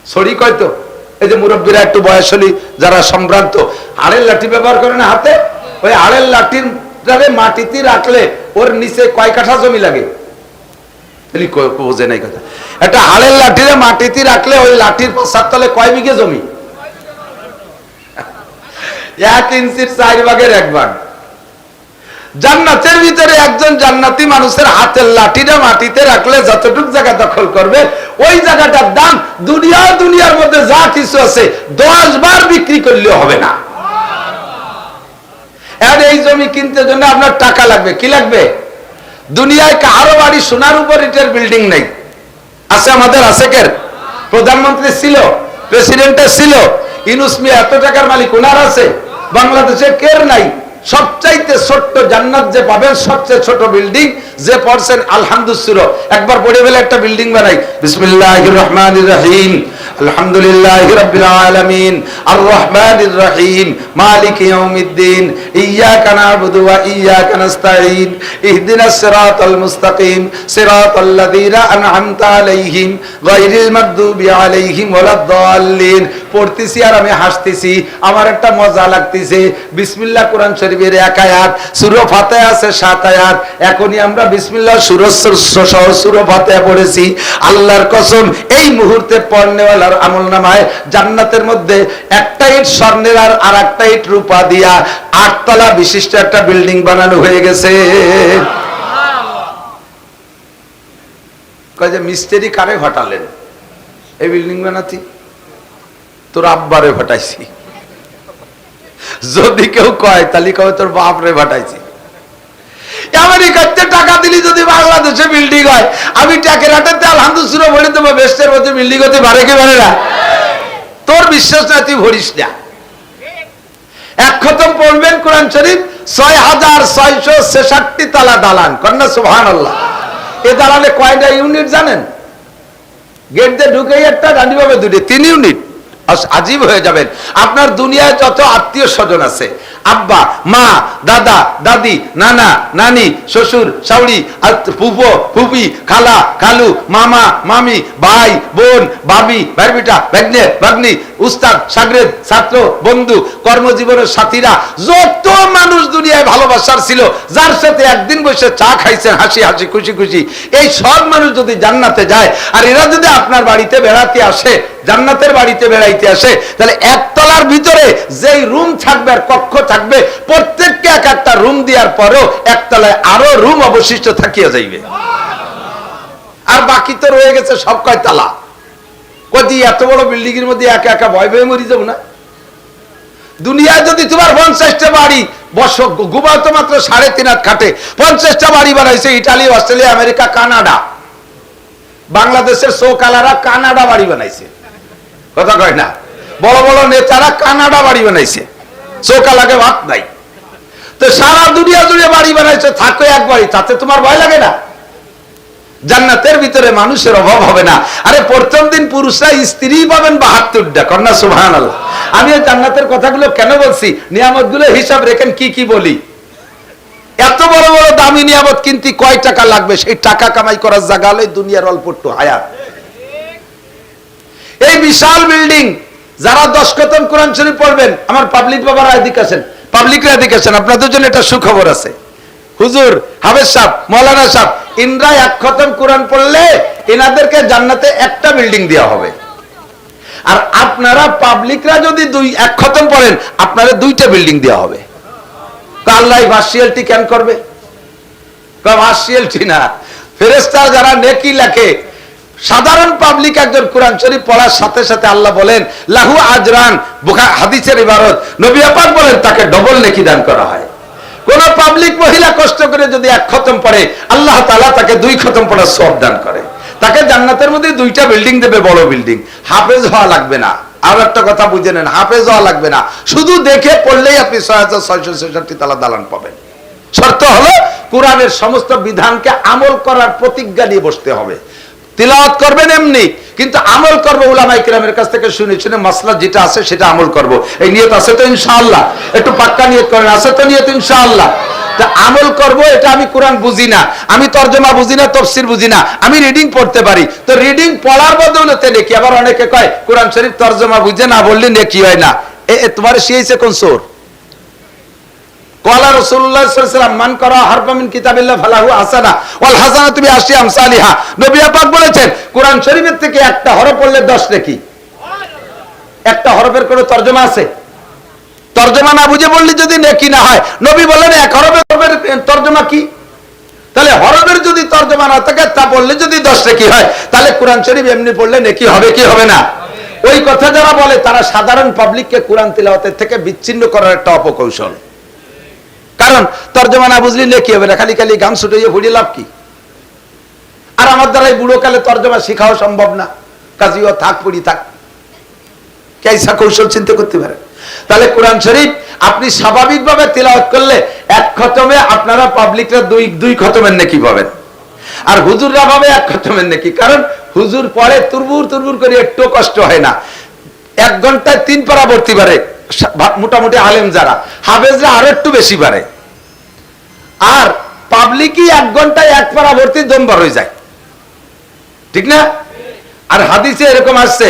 ছড়ি কয় তো, এই যে মুরব্বীরা একটু বয়স হলি যারা সম্ভ্রান্ত, আড়ের লাঠি ব্যবহার করে না হাতে, ওই আড়ের লাঠির মাটিতে রাখলে ওর নিচে কয় কাঠা জমি লাগে? বোঝে নাই কথা। একটা আড়ের লাঠিরে মাটিতে রাখলে ওই লাঠির 5 তলে কয় বিঘে জমি? 1 ইঞ্চির 4 ভাগের 1 ভাগ। জান্নাতের ভিতরে একজন জান্নাতি মানুষের হাতের লাঠিটা মাটিতে রাখলে যতটুকু জায়গা দখল করবে, ওই জায়গাটার দাম দুনিয়ার মধ্যে যা কিছু আছে 10 বার বিক্রি করলেও হবে না। আর এই জমি কিনতে জন্য আপনার টাকা লাগবে। কি লাগবে? দুনিয়ায় কারো বাড়ি সোনার উপর ইটের বিল্ডিং নেই। আছে? আমাদের আছে। কের প্রধানমন্ত্রী ছিল, প্রেসিডেন্টের ছিল, ইউনূস মিয়া এত টাকার মালিক ওনার আছে। বাংলাদেশে কের নাই। সবচাইতে ছোট্ট জান্নাত যে পাবেন, সবচেয়ে ছোট বিল্ডিং যে পড়ছেন আলহামদুলিল্লাহ, একবার পড়ে ফেলে একটা বিল্ডিং বানাই। বিসমিল্লাহির রহমানির রহিম, আলহামদুলিল্লাহি রাব্বিল আলামিন, আর রহমানির রহিম, মালিক ইয়াউমিদ্দিন, ইয়াকা না'বুদু ওয়া ইয়াকা নাস্তাঈন, ইহদিনাস সিরাতাল মুস্তাকিম, সিরাতাল্লাযীনা আন'আমতা আলাইহিম, গায়রিল মাগদুবি আলাইহিম ওয়ালাদ-দাল্লিন। পড়তেছি আর আমি হাসতেছি, আমার একটা মজা লাগতেছে। বিসমিল্লাহ কোরআন শরীফের এক আয়াত, সূরা ফাতিহা আছে 7 আয়াত। এখনই আমরা বিসমিল্লাহ সূরা ফাতিহা পড়েছি। আল্লাহর কসম, এই মুহূর্তে পড়নেওয়ালার আমলনামায় জান্নাতের মধ্যে একটা ইট স্বর্ণের আর একটা ইট রূপা দিয়া 8 তলা বিশিষ্ট একটা বিল্ডিং বানানো হয়ে গেছে। কয় যে মিস্ত্রি কারে ঘটালেন এই বিল্ডিং বানাতি? তোর আব্বারে ঘটাইছি। যদি কেউ কয় তাহলে কয় তোর বাপরে ঘটাইছি। আমেরিকাতে টাকা দিলি যদি বাংলাদেশে বিল্ডিং হয়, আমি টাকের হাটাতে আলহামদুলিল্লাহ বলে দেবো, বেস্টের মধ্যে বিল্ডিং হতে পারে কি পারে না? তোর বিশ্বাস না, তুই ভরিস না। এক খতম পড়বেন কোরআন শরীফ, 6666 তালা দালান। কন্যা সুবহানাল্লাহ। এই দালানে কয়টা ইউনিট জানেন? গেট দিয়ে ঢুকেই একটা, রানীভাবে দুটি, 3 ইউনিট। আজীব হয়ে যাবেন। আপনার দুনিয়ায় যত আত্মীয় স্বজন আছে, আব্বা, মা, দাদা, দাদি, নানা, নানি, শ্বশুর, শাশুড়ি, ফুফো, ফুফি, খালা, খালু, মামা, মামি, ভাই, বোন, ভাবি, ভাই বেটা, ভাগ্নে, ভাগ্নি, উস্তাদ, শাগরেদ, ছাত্র, বন্ধু, কর্মজীবনের সাথীরা, যত মানুষ দুনিয়ায় ভালোবাসার ছিল, যার সাথে একদিন বসে চা খাইছেন হাসি হাসি খুশি খুশি, এই সব মানুষ যদি জান্নাতে যায়, আর এরা যদি আপনার বাড়িতে বেড়াতে আসে, জান্নাতের বাড়িতে বেড়াইতে আসে, তাহলে একতলার ভিতরে যেই রুম থাকবে আর কক্ষ থাকবে, প্রত্যেককে এক একটা রুম দেওয়ার পরেও একতলায় আরো রুম অবশিষ্ট থাকিয়া যাইবে। আর বাকি তো রয়ে গেছে সব কয় তালা। কদি এত বড় বিল্ডিং এর মধ্যে একা একা ভয় ভয়ে মরি যাব না? দুনিয়ায় যদি তোমার 50টা বাড়ি, বস ঘুমাও তো মাত্র 3.5 হাত খাটে, 50টা বাড়ি বানাইছে ইটালি, অস্ট্রেলিয়া, আমেরিকা, কানাডা। বাংলাদেশের সৌকালারা কানাডা বাড়ি বানাইছে, কথা কয় না? বড় বড় নেতারা কানাডা বাড়ি বানাইছে, চোখা লাগে ভাত নাই। তো সারা দুনিয়া জুড়ে বাড়ি বানাইছে, থাকো এক বাড়ি, তাতে তোমার ভয় লাগে না? জান্নাতের ভিতরে মানুষের অভাব হবে না। আরে প্রথম দিন পুরুষরা স্ত্রী পাবেন 72টা। কন্যা সুবহানাল্লাহ। আমি এই জান্নাতের কথাগুলো কেন বলছি, নিয়ামত গুলো হিসাব রেখেন কি কি বলি। এত বড় বড় দামি নিয়ামত কিনতে কয় টাকা লাগবে, সেই টাকা কামাই করার জায়গা হলো দুনিয়ার অল্প একটু হায়াত। এই বিশাল বিল্ডিং, যারা 10 খতম কোরআন শরীফ পড়বেন, আমার পাবলিক বাবারা এদিকে আছেন, পাবলিকরা এদিকে আছেন, আপনাদের জন্য একটা সুখবর আছে। হুজুর, হাফেজ সাহেব, মাওলানা সাহেব, ইনরা 1 খতম কোরআন পড়লে এনাদেরকে জান্নাতে একটা বিল্ডিং দেওয়া হবে। আর আপনারা পাবলিকরা যদি 1 খতম পড়েন, আপনারা 2টা বিল্ডিং দেওয়া হবে। আল্লাহ ভার্চুয়ালিটি কেন করবে? ভার্চুয়ালিটি না, ফেরেশতা যারা নেকি লেখে, সাধারণ পাবলিক একজন কোরআন শরীফ পড়ার সাথে সাথে আল্লাহ বলেন লাহু আজরান, হাদিসের ইবারত, নবী পাক বলেন তাকে ডবল নেকি দান করা হয়। কোন পাবলিক মহিলা কষ্ট করে যদি 1 খতম পড়ে, আল্লাহ তাআলা তাকে 2 খতম পড়ার সওয়াব দান করে। তাকে জান্নাতের মধ্যে 2টা বিল্ডিং দেবে, বড় বিল্ডিং। হাফেজ হওয়া লাগবে না। আর একটা কথা বুঝে নেন, হাফেজ হওয়া লাগবে না, শুধু দেখে পড়লেই আপনি 6666 তালা দালান পাবেন। শর্ত হলো কোরআনের সমস্ত বিধানকে আমল করার প্রতিজ্ঞা নিয়ে বসতে হবে। তিলাওয়াত করবেন এমনি, কিন্তু আমল করব উলামায়ে কিরামের কাছ থেকে শুনে শুনে, মাসলা যেটা আছে সেটা আমল করব। এই নিয়ত আছে তো ইনশাআল্লাহ? একটু পাক্কা নিয়ত করেন, আছে তো নিয়ত ইনশাআল্লাহ? তা আমল করব, এটা আমি কোরআন বুঝি না, আমি তরজমা বুঝি না, তাফসীর বুঝি না, আমি রিডিং পড়তে পারি, তো রিডিং পড়ার বদৌলতে নেকি। আবার অনেকে কয় কোরআন শরীফ তরজমা বুঝে না বললে নেকি হয় না। তোমার শিয়েছে কোন সোর? ক্বালা রাসূলুল্লাহ সাল্লাল্লাহু আলাইহি ওয়াসাল্লাম মান করা হারফা মিন কিতাবিল্লাহ ফালাহু হাসানা ওয়াল হাসানাতু বিআশরি আমসালিহা। নবী পাক বলেছেন কোরআন শরীফের থেকে একটা হরফ পড়লে 10 নেকি। একটা হরফের কোনো তরজমা আছে? তরজমা না বুঝে বললে যদি নেকি না হয়, নবী বলেন 1 হরফের তরজমা কি? তাহলে হরফের যদি তরজমা না থাকে, তা বললে যদি 10 নেকি হয়, তাহলে কোরআন শরীফ এমনি পড়লে নেকি হবে কি হবে না? ওই কথা যারা বলে তারা সাধারণ পাবলিককে কোরআন তিলাওয়াতের থেকে বিচ্ছিন্ন করার একটা অপকৌশল। কারণ তরজমা না বুঝলি নেকি হবে না, খালি খালি গান ছুটাইয়ে ঘুরিয়ে লাভ কি? আর আমার দ্বারা এই বুড়ো কালে তরজমা শেখাও সম্ভব না, কাজীও থাক পড়ি থাক। কেসা কৌশল চিন্তা করতে পারে। তাহলে কোরআন শরীফ আপনি স্বাভাবিকভাবে তিলাওয়াত করলে এক খতমে আপনারা পাবলিকরা দুই খতমের নেকি পাবেন, আর হুজুররা পাবে এক খতমের নেকি। কারণ হুজুর পরে তুরবুর তুরবুর করে একটু কষ্ট হয় না, 1 ঘন্টায় 3 পারা ভর্তি পারে মোটামুটি আলেম যারা, হাফেজরা আরো একটু বেশি পারে। আর পাবলিকই 1 ঘন্টায় 1 পারা ভর্তি দমবার হয়ে যায়, ঠিক না? আর হাদিসে এরকম আসছে,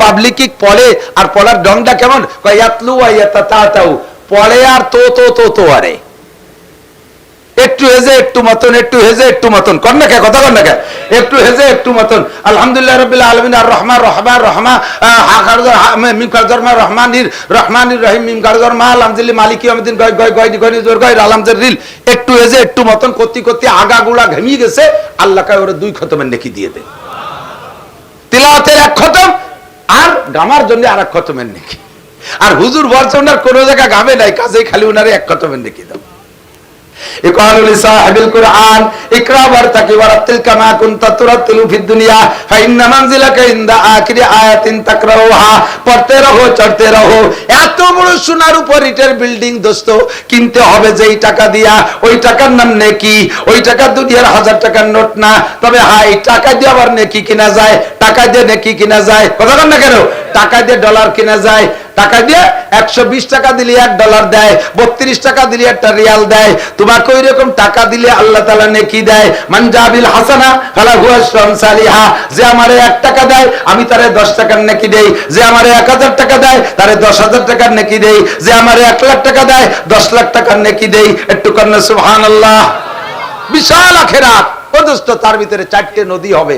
পাবলিকই পড়ে আর পড়ার ঢংটা কেমন, ইয়াতলু ইয়াতাতাউ, পড়ে আর তো আরে একটু হেজে একটু মতন, একটু হেজে একটু মতন, কর না কে কথা, কর না কে, একটু হেজে একটু মতন। আলহামদুলিল্লাহ রাব্বিল আলামিন আর রহমান রহমান রহমা মিম কারজর মা রহমানির রহমানির রহিম মিম কারজর মা আলহামদুলিল্লাহ মালিক ইয়াউমিদ্দিন গয় গয় গয় গয় জোর গয় আলহামদুলিল, একটু হেজে একটু মতন করতে করতে আগা গুড়া ঘেমিয়ে গেছে, আল্লাহ কয় ওরে 2 খতমের নেকি দিয়ে দেয়। তিলাওয়াতের 1 খতম আর গামার জন্য আর 1 খতমের নেকি। আর হুজুর বলছে ওনার কোন জায়গা গাবে নাই, কাজেই খালি ওনারে 1 খতমের নেকি দাও। ইকালু লিসাহিবিল কুরআন ইকরা ওয়ারতাকি ওয়ারাতিল কামা কুনতা তুরাতিলু ফিদ দুনিয়া ফা ইন্না মানজিলাকা ইনদা আখিরি আয়াতিন তাকরাউহা, পড়তে রহো চড়তে রহো। এত বড় সোনার উপর ইটের বিল্ডিং দোস্ত, কিনতে হবে যেই টাকা দিয়া, ওই টাকার নাম নেকি। ওই টাকা দুনিয়ার 1000 টাকার নোট না, তবে হ্যাঁ এই টাকা দিয়ে আবার নেকি কিনা যায়, টাকা দিয়ে নেকি কিনা যায়, কথা বল না কেন? টাকা দিয়ে ডলার কিনা যায়, টাকা দিয়ে 120 টাকা দিলে $1 দেয়, 32 টাকা দিলে 1 রিয়াল দেয়। তোমাকে ওই রকম টাকা দিলে আল্লাহ তাআলা নেকি দেয়। মান জাবিল হাসানা ফালাহু আশরুন সালিহা, যে আমারে 1 টাকা দেয় আমি তারে 10 টাকার নেকি দেই, যে আমারে 1000 টাকা দেয় তারে 10,000 টাকার নেকি দেই, যে আমারে 1 লাখ টাকা দেয় 10 লাখ টাকার নেকি দেই। একটু কন্না সুবহানাল্লাহ। বিশাল আখিরাত ও দোস্ত, তার ভিতরে 4টে নদী হবে।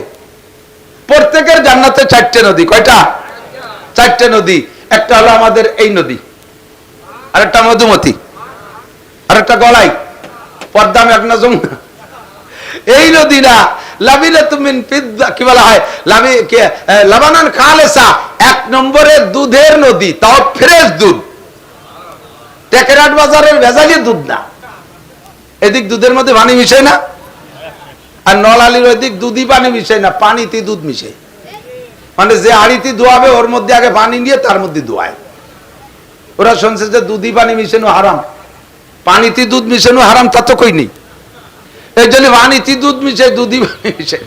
প্রত্যেকের জান্নাতে 4টে নদী। কয়টা? 4টে নদী। একটা হলো আমাদের এই নদী, আরেকটা মধুমতি, আরেকটা গলাই, পদ্মা মেঘনা যমুনা। এই নদী না লাবিনাতুম মিন ফিদ্দা, কি বলা হয়, লাবানান খালেসা, 1 নম্বরে দুধের নদী, তাও ফ্রেশ দুধ, টেকেরাট বাজারের ভেজালি দুধ না। এদিক দুধের মধ্যে পানি মিশায় না, আর নলালির ওইদিক দুধই পানি মিশায় না, পানিতে দুধ মিশায়। মানে যে হাড়িতে ধোয়াবে ওর মধ্যে আগে পানি নিয়ে তার মধ্যে ধোয়ায়। ওরা শুনছে যে দুধি পানি মিশানো হারাম, পানিতে দুধ মিশানো হারাম, তা তো কই নেই। এই জন্য পানিতে দুধ মিশে, দুধি পানি মিশে।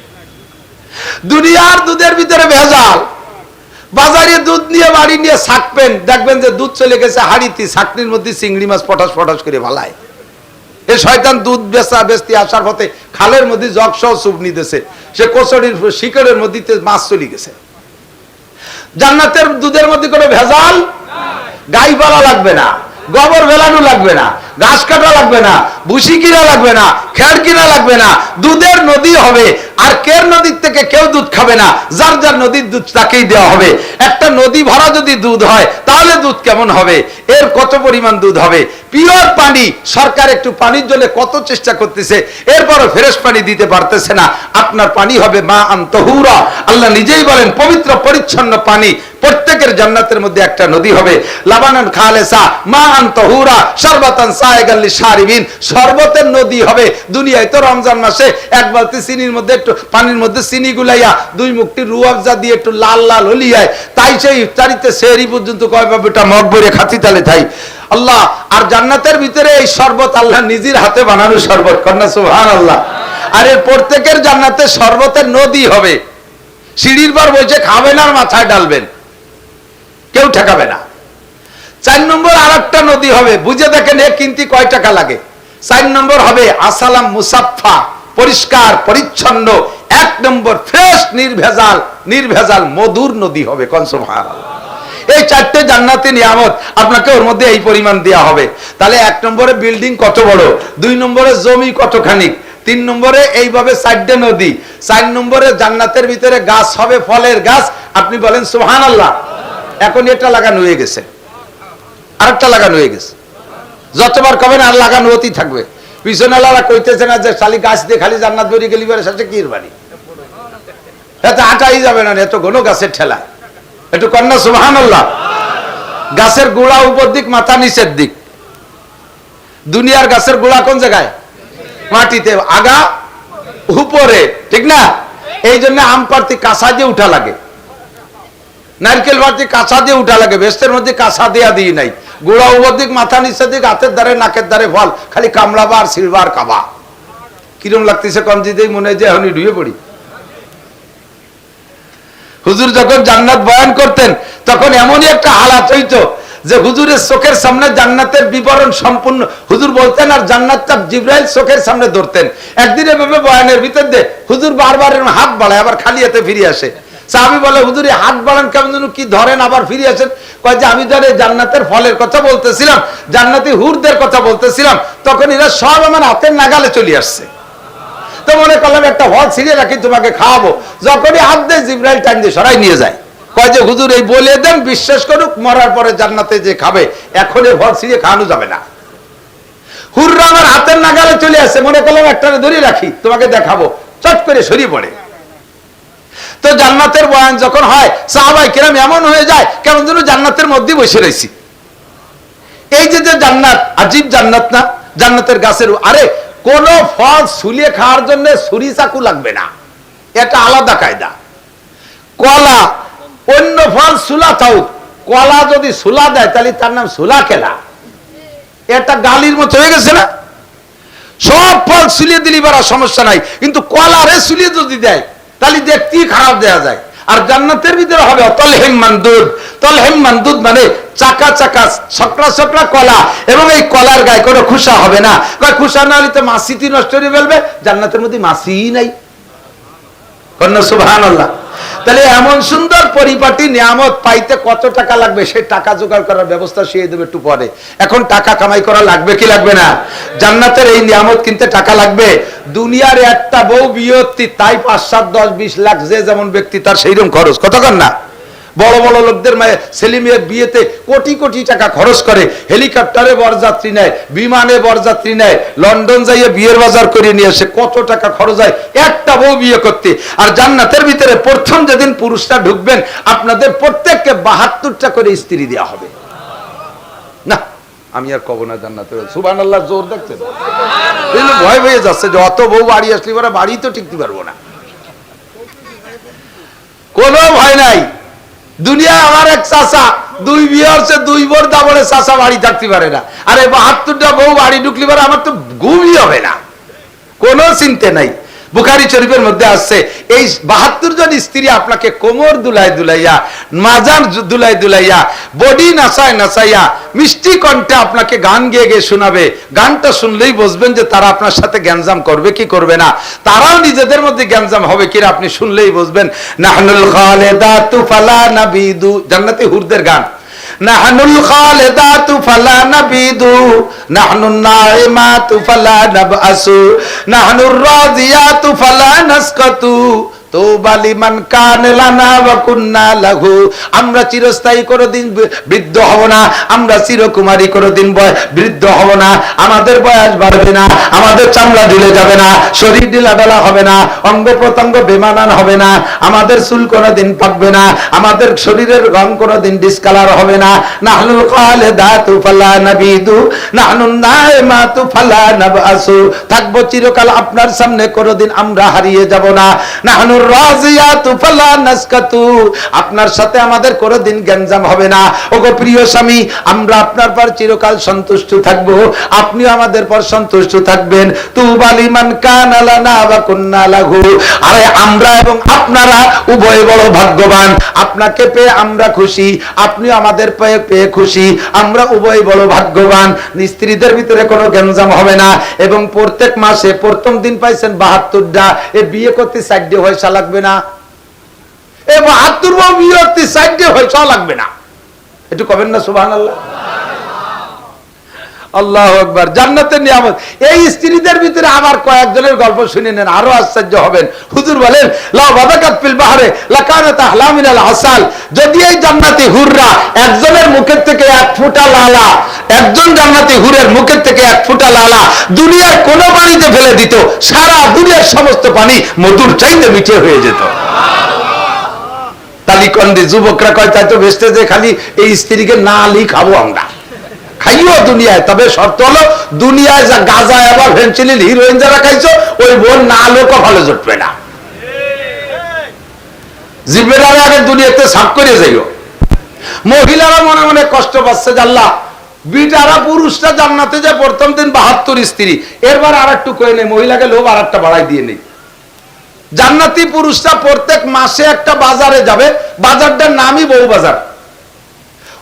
দুনিয়ার দুধের ভিতরে ভেজাল। বাজারে দুধ নিয়ে বাড়ি নিয়ে ছাকবেন, দেখবেন যে দুধ চলে গেছে হাড়িতে, ছাকনির মধ্যে চিংড়ি মাছ পটাশ পটাশ করে ভালায়। এই শয়তান দুধ বেচতে আসার পথে খালের মধ্যে জগ সহ চুপ নিতেছে, সে কচুরির শিকড়ের মধ্যে মাছ চলে গেছে। জান্নাতের দুধের মধ্যে কোনো ভেজাল, গাই পালা লাগবে না, গোবর ভেলানো লাগবে না, ঘাস কাটা লাগবে না, ভুসি কিনা লাগবে না, খেড় কিনা লাগবে না, দুধের নদী হবে। আর কের নদীর থেকে কেউ দুধ খাবে না, যার যার নদীর দুধ তাকেই দেওয়া হবে। একটা নদী ভরা যদি দুধ হয় তাহলে দুধ কেমন হবে, এর কত পরিমাণ দুধ হবে। পিওর পানি, সরকার একটু পানির জন্য কত চেষ্টা করতেছে, এরপরও ফ্রেশ পানি দিতে পারতেছে না। আপনার পানি হবে মা আন তাহুরা, আল্লাহ নিজেই বলেন পবিত্র পরিচ্ছন্ন পানি। প্রত্যেকের জান্নাতের মধ্যে একটা নদী হবে, লাবানান খালেসা মা আন তাহুরা শারবাতান সায়গাল লিশারিবিন, শরবতের নদী হবে। দুনিয়ায় তো রমজান মাসে 1 বালতি চিনির মধ্যে একটু পানির মধ্যে চিনি গুলাইয়া 2 মুঠি রুয়াবজা দিয়ে একটু লাল লাল হলিয়ায়, তাই সেই ইফতারিতে সেহরি পর্যন্ত কয় বাবুটা মগ ভরে খাতি তালে তাই আল্লাহ। আর জান্নাতের ভিতরে এই শরবত আল্লাহ নিজের হাতে বানানো শরবত, কন্যা সুবহানাল্লাহ। আর এর প্রত্যেকের জান্নাতে শরবতের নদী হবে। সিঁড়ির পর বসে খাবেন আর মাথায় ডালবেন, কেউ ঠেকাবে না। 4 নম্বর আরেকটা নদী হবে, বুঝে দেখেন এ কিনতে কয় টাকা লাগে। 4 নম্বর হবে আসালাম মুসাফা, পরিষ্কার পরিচ্ছন্ন 1 নম্বর ফ্রেশ নির্ভেজাল নির্ভেজাল মধুর নদী হবে। কোন সুবহানাল্লাহ। এই 4টে জান্নাতি নিয়ামত আপনাকে ওর মধ্যে এই পরিমাণ দেয়া হবে। তাহলে 1 নম্বরে বিল্ডিং কত বড়, 2 নম্বরে জমি কতখানি, 3 নম্বরে এইভাবে 4টে নদী, 4 নম্বরে জান্নাতের ভিতরে গাছ হবে, ফলের গাছ। আপনি বলেন সুবহানাল্লাহ। এখন এটা লাগানো হয়ে গেছে, আরেকটা লাগানো হয়ে গেছে, যতবার কবেন আর লাগানো হতেই থাকবে। পিছনেলারা কইতেছে না যে খালি গাছ দিয়ে খালি জান্নাত বেরিয়ে গেলি বেড়ে সাথে কি বাড়ি, এত আটাই যাবে না, এত ঘন গাছের ঠেলা। একটু কন্যা সুবহানাল্লাহ। গাছের গোড়া উপর দিক, মাথা নিচের দিক। দুনিয়ার গাছের গোড়া কোন জায়গায়? মাটিতে, আগা উপরে, ঠিক না? এই জন্য আম পাড়তে কাঁচা দিয়ে উঠা লাগে। নারকেল ভাজি কাঁচা দিয়ে উঠা লাগে, বেস্তের মধ্যে কাঁচা দেয়া দিই নাই, গোড়া উপর দিক মাথা নিচের দিক হাতের দ্বারে নাকের দ্বারে ফল, খালি কামড়াবা আর সিলভার খাবা। কিরম লাগতেছে কমজিতেই মনে হয় যে এখনই ডুবে পড়ি। হুজুর যখন জান্নাত বয়ান করতেন তখন এমনই একটা হালাত হইতো যে হুজুরের চোখের সামনে জান্নাতের বিবরণ সম্পূর্ণ হুজুর বলতেন আর জান্নাতটা জিবরাইল চোখের সামনে ধরতেন। একদিন এভাবে বয়ানের ভিতর দিয়ে হুজুর বারবার হাত বাড়ায় আবার খালি হাতে ফিরে আসে। সাহাবী বলে হুজুর হাত বাড়ান কেমন যেন কি ধরেন আবার ফিরে আসেন? কয় যে আমি ধরে জান্নাতের ফলের কথা বলতেছিলাম, জান্নাতি হুরদের কথা বলতেছিলাম, তখন এরা সব আমার হাতের নাগালে চলে আসছে। তো মনে করলাম একটা ফল ছিঁড়ে রাখি তোমাকে খাওয়াবো, যখনই হাত দেয় জিবরাইল টাইম দিয়ে সরাই নিয়ে যায়। কয় যে হুজুর এই বলে দেন বিশ্বাস করুক মরার পরে জান্নাতে যে খাবে এখন এই ফল ছিঁড়ে খাওয়ানো যাবে না। হুররা আমার হাতের নাগালে চলে আসে, মনে করলাম একটা ধরে রাখি তোমাকে দেখাবো, চট করে সরিয়ে পড়ে। তো জান্নাতের বয়ান যখন হয় সাহাবায়ে কেরাম এমন হয়ে যায় কেমন যেন জান্নাতের মধ্যে বসে রয়েছি। এই যে জান্নাত, আজীব জান্নাত না? জান্নাতের গাছের আরে কোন ফল ছুলিয়ে খাওয়ার জন্য ছুরি চাকু লাগবে না, এটা আলাদা কায়দা। কলা অন্য ফল সুলা থাক, কলা যদি সুলা দেয় তাহলে তার নাম সুলা কেলা, এটা গালির মতো হয়ে গেছে না? সব ফল ছুলিয়ে দিলি বারা সমস্যা নাই, কিন্তু কলারে ছুলিয়ে যদি দেয় তাহলে দেখতেই খারাপ দেয়া যায়। আর জান্নাতের ভিতরে হবে তলহিম মানদুদ। তলহিম মানদুদ মানে চাকা চাকা সকরা সকরা কলা, এবং এই কলার গায়ে কোনো খুশা হবে না। খুশা না হলে তো মাছিটি নষ্ট করে ফেলবে, জান্নাতের মধ্যে মাছিই নাই। কন্যা সুবহানাল্লাহ। তাহলে এমন সুন্দর পরিপাটি নিয়ামত পাইতে কত টাকা লাগবে, সে টাকা জোগাড় করার ব্যবস্থা শিখিয়ে দেবে একটু পরে। এখন টাকা কামাই করা লাগবে কি লাগবে না? জান্নাতের এই নিয়ামত কিনতে টাকা লাগবে। দুনিয়ার একটা বউ বিয়ে তাই 5, 7, 10, 20 লাখ যে যেমন ব্যক্তি তার সেইরকম খরচ, কতক্ষণ না? বড় বড় লোকদের ছেলে মেয়ের বিয়েতে কোটি কোটি টাকা খরচ করে, হেলিকপ্টারে বরযাত্রী নেয়, বিমানে বরযাত্রী নেয়, লন্ডন যাইয়ে বিয়ের বাজার করে নিয়ে আসে, কত টাকা খরচ হয় একটা বউ বিয়ে করতে। আর জান্নাতের ভিতরে প্রথম যেদিন পুরুষরা ঢুকবেন আপনাদের প্রত্যেককে 72টা করে স্ত্রী দেওয়া হবে। না আমি আর কব না জান্নাতে। সুবহানাল্লাহ জোর দেখছেন, ভয় হয়ে যাচ্ছে যে অত বউ বাড়ি আসলে ওরা বাড়ি তো টিকতে পারবো না। কোনো ভয় নাই। দুনিয়া আমার এক চাচা 2 বিয়ে হচ্ছে, 2 বোর দাবলে চাচা বাড়ি থাকতে পারে না। আরে 72টা বউ বাড়ি ঢুকলি পারে আমার তো ঘুমই হবে না, কোনো চিন্তা নাই। বুখারী শরীফের মধ্যে আসছে এই 72 জন স্ত্রী আপনাকে কোমর দুলাই দুলাইয়া, মাজার দুলাই দুলাইয়া, বডি নাচায় নাচাইয়া, মিষ্টি কণ্ঠে আপনাকে গান গেয়ে গিয়ে শোনাবে। গানটা শুনলেই বুঝবেন যে তারা আপনার সাথে গ্যাঞ্জাম করবে কি করবে না। তারাও নিজেদের মধ্যে গ্যাঞ্জাম হবে কিনা আপনি শুনলেই বুঝবেন। নাহনুল খালিদাতু ফালা নাবিদু, জান্নাতি হুরদের গান। নাহনুল খালিদাতু ফালা নাবিদু, নাহনুন নাইমাতু ফালা নাবআসু, নাহনুর রাদিয়াতু ফালা নাসকাতু, তোবা লিমান কানা লানা ওয়া কুন্না লাহু। আমরা চিরস্থায়ী কোনদিন বৃদ্ধ হব না, আমরা চিরকুমারী কোনদিন বৃদ্ধ হব না, আমাদের বয়স বাড়বে না, আমাদের চামড়া ঢিলে যাবে না, শরীর ঢিলাঢালা হবে না, অঙ্গ প্রত্যঙ্গ বেমানান হবে না, আমাদের চুল কোনদিন পাকবে না, আমাদের শরীরের রং কোনদিন ডিসকালার হবে না। নাহনুল খালিদাতু ফালা নাবিদু, নাহনুন নাইমাতু ফালা নাবআসু, থাকবো চিরকাল আপনার সামনে, কোনদিন আমরা হারিয়ে যাব না। নাহনুর রাজিয়াতু ফালা নাসকাতু, আপনার সাথে আমাদের কোনদিন গ্যাঞ্জাম হবে না। ওগো প্রিয় স্বামী, আমরা আপনার পর চিরকাল সন্তুষ্ট থাকব, আপনিও আমাদের পর সন্তুষ্ট থাকবেন। তুবা লিমান কানা লানা ওয়া কুন্না লাহু, আরে আমরা এবং আপনারা উভয় বড় ভাগ্যবান। আপনাকে পেয়ে আমরা খুশি, আপনিও আমাদের পেয়ে খুশি, আমরা উভয় বড় ভাগ্যবান। স্ত্রীদের ভিতরে কোনো গ্যাঞ্জাম হবে না। এবং প্রত্যেক মাসে প্রথম দিন পাইছেন 72টা, এ বিয়ে করতে 4 পয়সা লাগবে না। এ 72 বিয়ে করতে 4 পয়সা লাগবে না, একটু কবেন না সুবহানাল্লাহ। আল্লাহু আকবার। জান্নাতের নিয়ামত। এই স্ত্রীদের ভিতরে আবার কয়েকজনের গল্প শুনে নেন, আরো আশ্চর্য হবেন। হুজুর বলেন লা বাদাকাত ফিল বাহরে লাকানাত আহলামিনাল আসাল, যদি এই জান্নাতি হুররা একজনের মুখের থেকে 1 ফোঁটা লালা, একজন জান্নাতি হুরের মুখের থেকে 1 ফোঁটা লালা দুনিয়ার কোন পানিতে ফেলে দিত, সারা দুনিয়ার সমস্ত পানি মধুর চাইতে মিঠে হয়ে যেত। তালিকন্দি যুবকরা কয় তাই তো বেস্টে যে খালি এই স্ত্রীকে না আলি খাবো আমরা, খাইও দুনিয়ায়, তবে শর্ত হলো দুনিয়ায় যা গাঁজা আবার ফেন্সিলিন হিরোইন যারা খাইছো ওই বোন না আলো কপালে জুটবে না। জিব্বেটারে আগে দুনিয়াতে সাফ করে যাইও। মহিলারা মনে মনে কষ্ট পাচ্ছে যে আল্লাহ বিটারা পুরুষটা জান্নাতে যায় প্রথম দিন 72 স্ত্রী, এরবার আর একটু কয়ে নেই, মহিলাকে লোভ আর একটা বাড়াই দিয়ে নেই। জান্নাতি পুরুষটা প্রত্যেক মাসে একটা বাজারে যাবে, বাজারটার নামই বউ বাজার।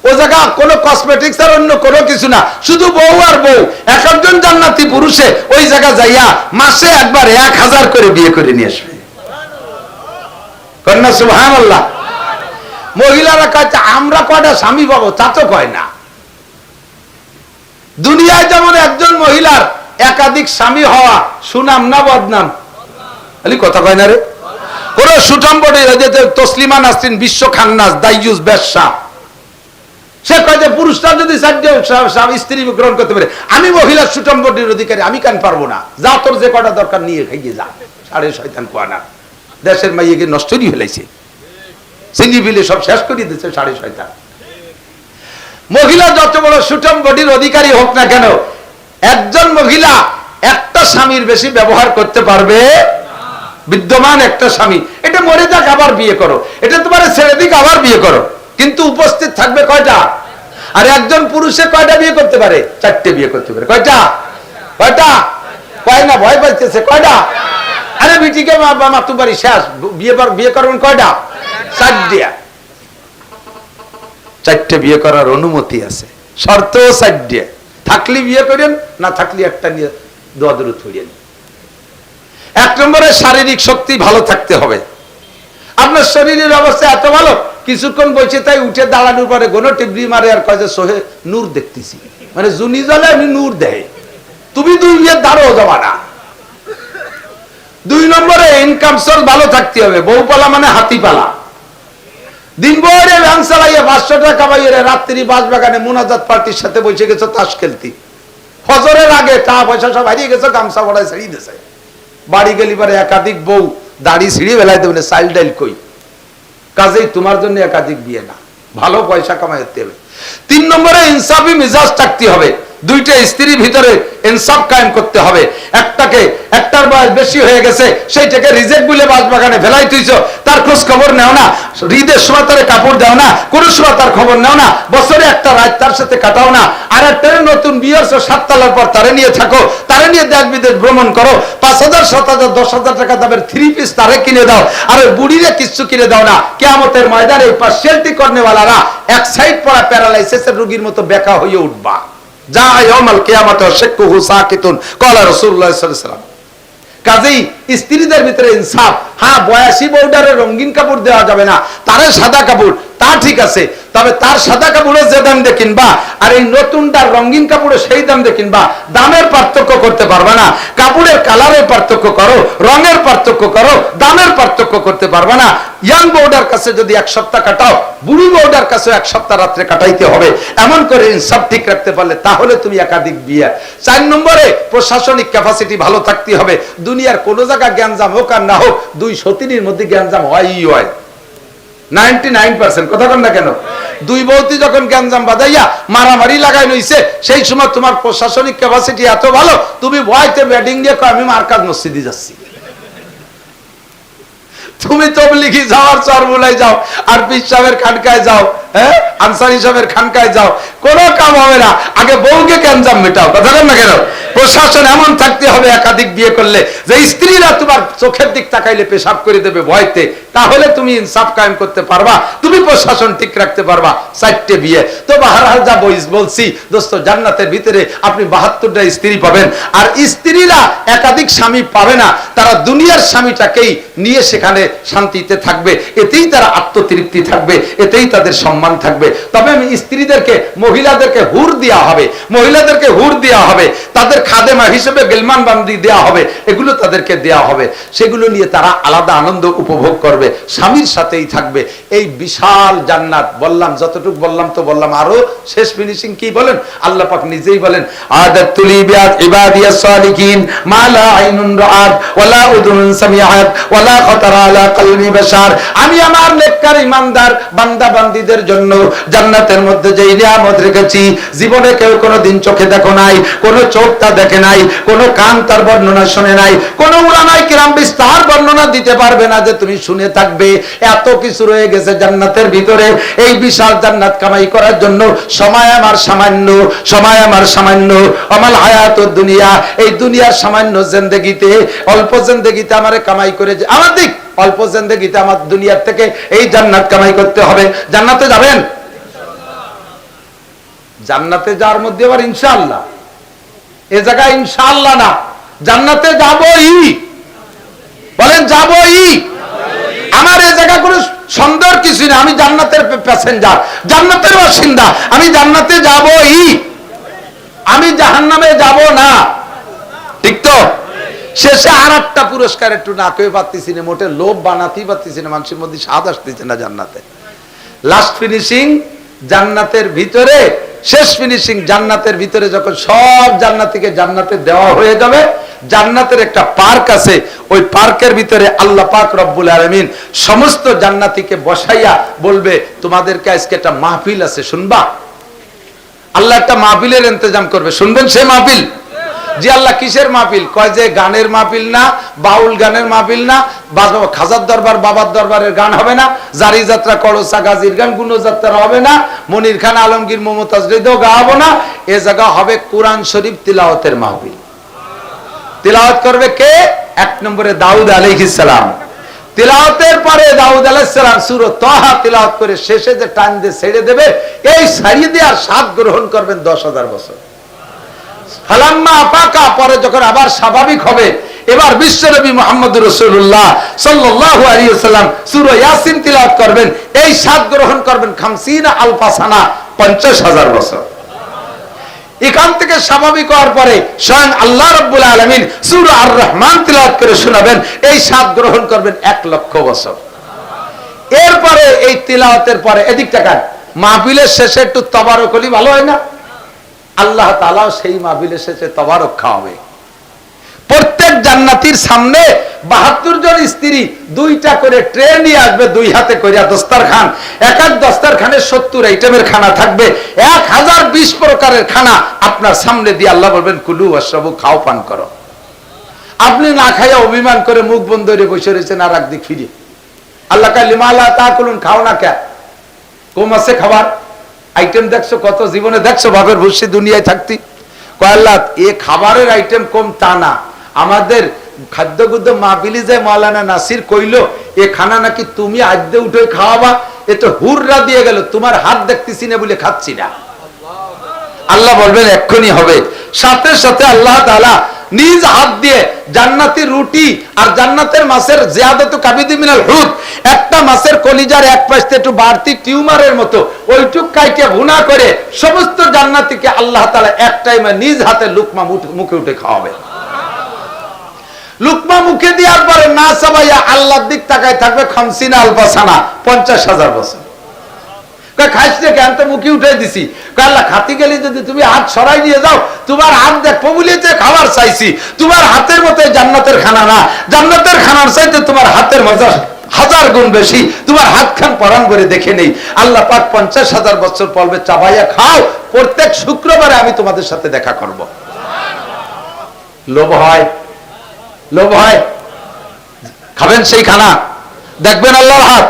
ও জায়গা কোনো কসমেটিক্স আর অন্য কোনো কিছু না, শুধু বউ আর বউ। এক একজন জান্নাতি পুরুষে ওই জায়গা যাইয়া মাসে একবার 1000 করে বিয়ে করে নিয়ে আসবে। কন্যা সুবহানাল্লাহ। মহিলারা কয় আমরা কয়টা স্বামী পাবো, তা তো কয় না। দুনিয়ায় যেমন একজন মহিলার একাধিক স্বামী হওয়া সুনাম না বদনাম? কথা কয় না রে। কোন সুটম্বটে তসলিমা নাসরিন, বিশ্ব খান্নাস, দাইয়ুস, বেশ্যা, সে কয় যে পুরুষরা যদি স্ত্রী গ্রহণ করতে পারে, আমি মহিলার সুটম্বটির অধিকারী, আমি কেন পারবো না? যা তোর যে কটা দরকার নিয়ে খাইয়ে যা। সাড়ে শয়তান কোয়ানা, দেশের মাইয়েকে নষ্টই ফেলাইছে, চিনি বিলে সব শেষ করে দিচ্ছে সাড়ে শয়তান। মহিলা যত বড় সুটম্বটির অধিকারী হোক না কেন, একজন মহিলা একটা স্বামীর বেশি ব্যবহার করতে পারবে। বিদ্যমান একটা স্বামী, এটা মরে যাক আবার বিয়ে করো, এটা তোমার ছেড়ে দিক আবার বিয়ে করো, কিন্তু উপস্থিত থাকবে কয়টা? আর একজন পুরুষে কয়টা বিয়ে করতে পারে? 4টে বিয়ে করতে পারে। কয়টা? কয়টা? কয় না, ভয় পাইতেছে। কয়টা? আরে বিটিকে মাতু বাড়ি শেষ, বিয়ে করবেন কয়টা? 4টে। 4টে বিয়ে করার অনুমতি আছে, শর্ত 4টে। থাকলে বিয়ে করেন, না থাকলে একটা নিয়ে দোয়া দরুদ পড়েন। 1 নম্বরে শারীরিক শক্তি ভালো থাকতে হবে। আপনার শরীরের অবস্থা এত ভালো, কিছুক্ষণ বসে তাই উঠে দাঁড়ানোর পরে গোনো টিবরি মারে আর কয় যে সোহে নূর দেখতেছি, মানে জুনি জ্বলে আমি নূর দেয়। তুমি 2 বিয়ে দাঁড়াও যাবা না। 2 নম্বরে ইনকাম সোর্স ভালো থাকতে হবে। বউ পালা মানে হাতি পালা। দিন ভরে ভ্যান চালাইয়া 500 টাকা কামাইয়ে রাত্রি বাসবাগানে মোনাজাত পার্টির সাথে বসে গেছো তাস খেলতি। ফজরের আগে টাকা পয়সা সব হারিয়ে গেছো, গামছা বড়ায় ছেড়ে দিয়েছে। বাড়ি গেলি পরে একাধিক বউ, দাড়ি ছিঁড়িয়ে বেলায় দেবে, চাইল ডাইল কই। কাজেই তোমার জন্য একাধিক বিয়ে না, ভালো পয়সা কামাইতে হবে। 3 নম্বরে ইনসাফি মিজাজ থাকতে হবে। 2টে স্ত্রীর ভিতরে ইনসাফ কায়েম করতে হবে। একটার বয়স বেশি হয়ে গেছে, সেইটাকে রিজেক্ট বলে বাসবাগানে ফেলাই তুইছো, তার খোঁজ খবর নেও না। ঈদের সময় তারে কাপড় দাও না, কোন সময় তার খবর নেও না। বছরে একটা রাত তার সাথে কাটাও না। আর একটা নতুন বিয়ে হচ্ছে, 7 তলার পর তারে নিয়ে থাকো, তারে নিয়ে দেশ বিদেশ ভ্রমণ করো। 5000, 7000, 10,000 টাকা দামের 3 পিস তারে কিনে দাও, আর ওই বুড়িরে কিছু কিনে দাও না। কিয়ামতের ময়দানে এই পার্সিয়ালিটি করনেওয়ালারা এক সাইড পড়া প্যারালাইসিসের রোগীর মতো বেকা হয়ে উঠবা। যা ইয়াউমাল কিয়ামাতে শাক্কুহু সাকিতুন ক্বালা রাসূলুল্লাহ সাল্লাল্লাহু আলাইহি ওয়াসাল্লাম। কাজেই স্ত্রীদের ভিতরে ইনসাফ। হ্যাঁ, বয়সী বউডারে রঙিন কাপড় দেওয়া যাবে না, তারে সাদা কাপড়, তা ঠিক আছে। তবে তার সাদা কাপড়ে যে দাম দিয়ে কিনবা, আর এই নতুনটার রঙিন কাপড়ে সেই দাম দিয়ে কিনবা, দামের পার্থক্য করতে পারবা না। কাপড়ের কালারের পার্থক্য করো, রঙের পার্থক্য করো, দামের পার্থক্য করতে পারবা না। ইয়াং বউডার কাছে যদি 1 সপ্তাহ কাটাও, বুড়ি বউডার কাছে 1 সপ্তাহ রাত্রে কাটাইতে হবে। এমন করে ইনসাফ ঠিক রাখতে পারলে তাহলে তুমি একাধিক বিয়ে। 4 নম্বরে প্রশাসনিক ক্যাপাসিটি ভালো থাকতে হবে। দুনিয়ার কোন জায়গা জ্ঞানজাম হোক আর না হোক, 2 সতীনীর মধ্যে জ্ঞানজাম হয়ই হয় 99%। কথা বল না কেন? 2 বউতি যখন জ্ঞানজাম বাজাইয়া মারামারি লাগাই নইছে, সেই সময় তোমার প্রশাসনিক ক্যাপাসিটি এত ভালো, তুমি ভয়তে ব্যাটিং দিয়ে আমি মার্কাজ মসজিদে যাচ্ছি। তুমি তবলিগি যাও আর চরমুলাই যাও আর পীর সাহেবের খানকায় যাও, হ্যাঁ আনসারী সাহেবের খানকায় যাও, কোনো কাম হবে না। আগে বউকে জ্ঞানজাম মেটাও। কথা বল না কেন? প্রশাসন এমন থাকতে হবে একাধিক বিয়ে করলে যে স্ত্রীরা তোমার চোখের দিক তাকাইলে পেশাব করে দেবে ভয়তে, তাহলে তুমি ইনসাফ কায়েম করতে পারবা, তুমি প্রশাসন ঠিক রাখতে পারবা। 4টে বিয়ে তো বাহারহাল যা বলছি দোস্ত, জান্নাতের ভিতরে আপনি 72টা স্ত্রী পাবেন। আর স্ত্রীরা একাধিক স্বামী পাবে না, তারা দুনিয়ার স্বামীটাকেই নিয়ে সেখানে শান্তিতে থাকবে, এতেই তারা আত্মতৃপ্তি থাকবে, এতেই তাদের সম্মান থাকবে। তবে আমি স্ত্রীদেরকে, মহিলাদেরকে হুর দেওয়া হবে, মহিলাদেরকে হুর দেওয়া হবে, তাদের খাদেমা হিসেবে গেলমান বান্দি দেওয়া হবে, এগুলো তাদেরকে দেওয়া হবে। সেগুলো নিয়ে তারা আলাদা আনন্দ উপভোগ করবে, স্বামীর সাথেই থাকবে। এই বিশাল জান্নাত বললাম, যতটুকু বললাম তো বললাম, আরো শেষ ফিনিশিং কি বলেন? আল্লাহ পাক নিজেই বলেন, আদাতুল ইবাদিয়াস সালিকিন মা লা আইনুন রাআত ওয়ালা উযুনুন সামিআত ওয়ালা খাতারা আলা কলবি বাশার। আমি আমার নেককার ঈমানদার বান্দা বান্দীদের জন্য জান্নাতের মধ্যে যে নিয়ামত রেখেছি, জীবনে কেউ কোনোদিন চোখে দেখো নাই, কোন চোখ তা দেখে নাই, কোন কান তার বর্ণনা শুনে নাই, কোন উলামায়ে কিরাম বিস্তার বর্ণনা দিতে পারবে না যে তুমি শুনে থাকবে। এত কিছু রয়ে গেছে জান্নাতের ভিতরে। এই বিশাল জান্নাত কামাই করার জন্য সময় আমার সামান্য, সময় আমার সামান্য। আমাল হায়াতুদ দুনিয়া, এই দুনিয়ার সামান্য জিন্দেগিতে, অল্প জিন্দেগিতে আমারে কামাই করে আমার দিক, অল্প জিন্দেগিতে আমার দুনিয়ার থেকে এই জান্নাত কামাই করতে হবে। জান্নাতে যাবেন? জান্নাতে যাওয়ার মধ্যে আবার ইনশাআল্লাহ, এ জায়গায় ইনশাআল্লাহ না, জান্নাতে যাবই। বলেন যাবই। আমার এই জায়গা কোনো সন্দেহের কিছু না, আমি জান্নাতের প্যাসেঞ্জার, জান্নাতের বাসিন্দা, আমি জান্নাতে যাবই, আমি জাহান্নামে যাব না। ঠিক তো? শেষে আর একটা পুরস্কার একটু না কেউ পাচ্ছি না, মোটে লোভ বানাতেই পাচ্ছি না, মানুষের মধ্যে স্বাদ আসতেছে না জান্নাতে। লাস্ট ফিনিশিং জান্নাতের ভিতরে, শেষ ফিনিশিং জান্নাতের ভিতরে যখন সব জান্নাতীকে জান্নাতে দেওয়া হয়ে যাবে, জান্নাতের একটা পার্ক আছে, ওই পার্কের ভিতরে আল্লাহ পাক রব্বুল আলামিন সমস্ত জান্নাতীকে বসাইয়া বলবে তোমাদেরকে আজকে একটা মাহফিল আছে, শুনবা? আল্লাহ একটা মাহফিলের ইন্তজাম করবে, শুনবেন সে মাহফিল? জি আল্লাহ কিসের মাহফিল? কয় যে গানের মাহফিল না, বাউল গানের মাহফিল না, খাজার দরবার বাবার দরবারের গান হবে না, জারি যাত্রা করসা গাজীর গান গুণযাত্রা হবে না, মনির খান আলমগীর মমতাজ হৃদয় গাওয়াবো না, এ জায়গা হবে কোরআন শরীফ তিলাওয়াতের মাহফিল। তিলাওয়াত করবে কে? এক নম্বরে দাউদ আলাইহিস সালাম। তিলাওয়াতের পরে দাউদ আলাইহিস সালাম সূরা তাহা তিলাওয়াত করে শেষে যে টান দিয়ে ছেড়ে দেবে, এই ছাড়িয়ে দিয়ে আর স্বাদ গ্রহণ করবেন 10,000 বছর। ফালাম্মা আফাকা, পরে যখন আবার স্বাভাবিক হবে, এবার বিশ্বনবী মুহাম্মদুর রাসূলুল্লাহ সাল্লাল্লাহু আলাইহি ওয়াসাল্লাম সূরা ইয়াসিন তিলাওয়াত করবেন, এই স্বাদ গ্রহণ করবেন 50 আলফা সানা, 50,000 বছর। এখান থেকে স্বাভাবিক হওয়ার পরে স্বয়ং আল্লাহ রাব্বুল আলামিন সূরা আর রহমান তিলাওয়াত করে শোনাবেন, এই স্বাদ গ্রহণ করবেন 1,00,000 বছর। এরপরে এই তিলাওয়াতের পরে এদিক তাকান, মাহফিলের শেষে একটু তবারক হলি ভালো হয় না? আল্লাহ তাআলা সেই মাহফিলের শেষে তবারক খাওয়াবে। প্রত্যেক জান্নাতীর সামনে 72 জন স্ত্রী 2টা করে ট্রে নিয়ে আসবে, 2 হাতে করে দস্তরখান, এক এক দস্তরখানে 70 আইটেমের খানা থাকবে, 1020 প্রকারের খানা আপনার সামনে দিয়ে আল্লাহ বলবেন কুলু ওয়াশরাবু, খাও পান করো। আপনি না খাইয়া অভিমান করে মুখ বন্ধ করে বসে রয়েছেন আর একদিক ফিরে। আল্লাহ কালিমা লা তাকুলুন, খাও না কে? কম আছে খাবার আইটেম, দেখছো কত, জীবনে দেখছো বাপের ভুসি দুনিয়ায় থাকতি? কয় আল্লাহ এ খাবারের আইটেম কম তা না, আমাদের খাদ্যগুদ্য মাহফিলি যে মাওলানা নাসির কইলো এ খানা নাকি তুমি আদ্যে উঠে খাওয়াবা, এ তো হুররা দিয়ে গেল, তোমার হাত দেখতেছি না বলে খাচ্ছি না। আল্লাহ বলবেন এক্ষুনি হবে। সাথে সাথে আল্লাহ তাআলা নিজ হাত দিয়ে জান্নাতি রুটি আর জান্নাতের মাছের জিয়াদাতু কাবিদি মিনাল হুদ, একটা মাছের কলিজার এক পাশে একটু বাড়তি টিউমারের মতো ওইটুক কাইকে ভুনা করে সমস্ত জান্নাতীকে আল্লাহ তাআলা এক টাইমে নিজ হাতে লুকমা মুখে উঠে খাওয়াবে। লুকমা মুখে দেওয়ার পরে না সবাইয়া আল্লাহর দিক তাকায় থাকবে 50 আলফা সানা, 50,000 বছর। খাইস রে কেন? তো মুখে উঠে দিছি। আল্লাহ খাতি গেলে যদি তুমি হাত সরাই নিয়ে যাও, তোমার হাত দেখবো বলিতে খাবার চাইছি, তোমার হাতের মতো জান্নাতের খানা না, জান্নাতের খানার চাইতে তোমার হাতের মজা 1000 গুণ বেশি, তোমার হাত খান পরান করে দেখে নেই। আল্লাহ পাক 50,000 বছর পর্বে চাবাইয়া খাও, প্রত্যেক শুক্রবারে আমি তোমাদের সাথে দেখা করব। লোভ হয়, লোভ হয়, খাবেন সেই খানা, দেখবেন আল্লাহর হাত।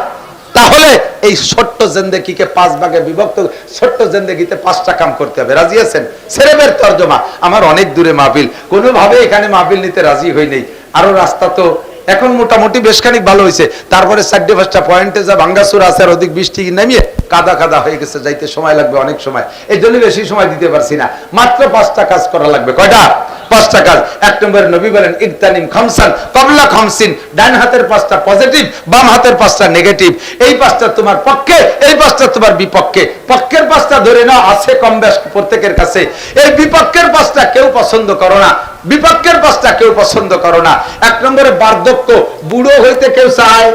তাহলে এই ছোট্ট জিন্দেগিকে 5 ভাগে বিভক্ত, ছোট্ট জিন্দেগিতে 5টা কাম করতে হবে। রাজি আছেন? সেরেবের তরজমা, আমার অনেক দূরে মাহফিল, কোনোভাবে এখানে মাহফিল নিতে রাজি হই নাই। আরো রাস্তা তো এখন মোটামুটি বেশ খানিক ভালো হয়েছে, তারপরে 4-5টা পয়েন্টে যা ভাঙ্গাচুর আছে আর অধিক বৃষ্টি নামিয়ে কাদা কাদা হয়ে গেছে, যাইতে সময় লাগবে অনেক সময়, এই জন্য বেশি সময় দিতে পারছি না। মাত্র 5টা কাজ করা লাগবে। কয়টা? 5টা কাজ। 1 নম্বরে নবী বলেন ইগতানিম খামসান ক্বাবলা খামসিন, ডান হাতের 5টা পজিটিভ, বাম হাতের 5টা নেগেটিভ। এই 5টা তোমার পক্ষে, এই 5টা তোমার বিপক্ষে। পক্ষের 5টা ধরে নাও, আছে কম বেশ প্রত্যেকের কাছে। এই বিপক্ষের 5টা কেউ পছন্দ করো না, বিপক্ষের 5টা কেউ পছন্দ করো না। 1 নম্বরে বার্ধক্য, বুড়ো হইতে কেউ চায়?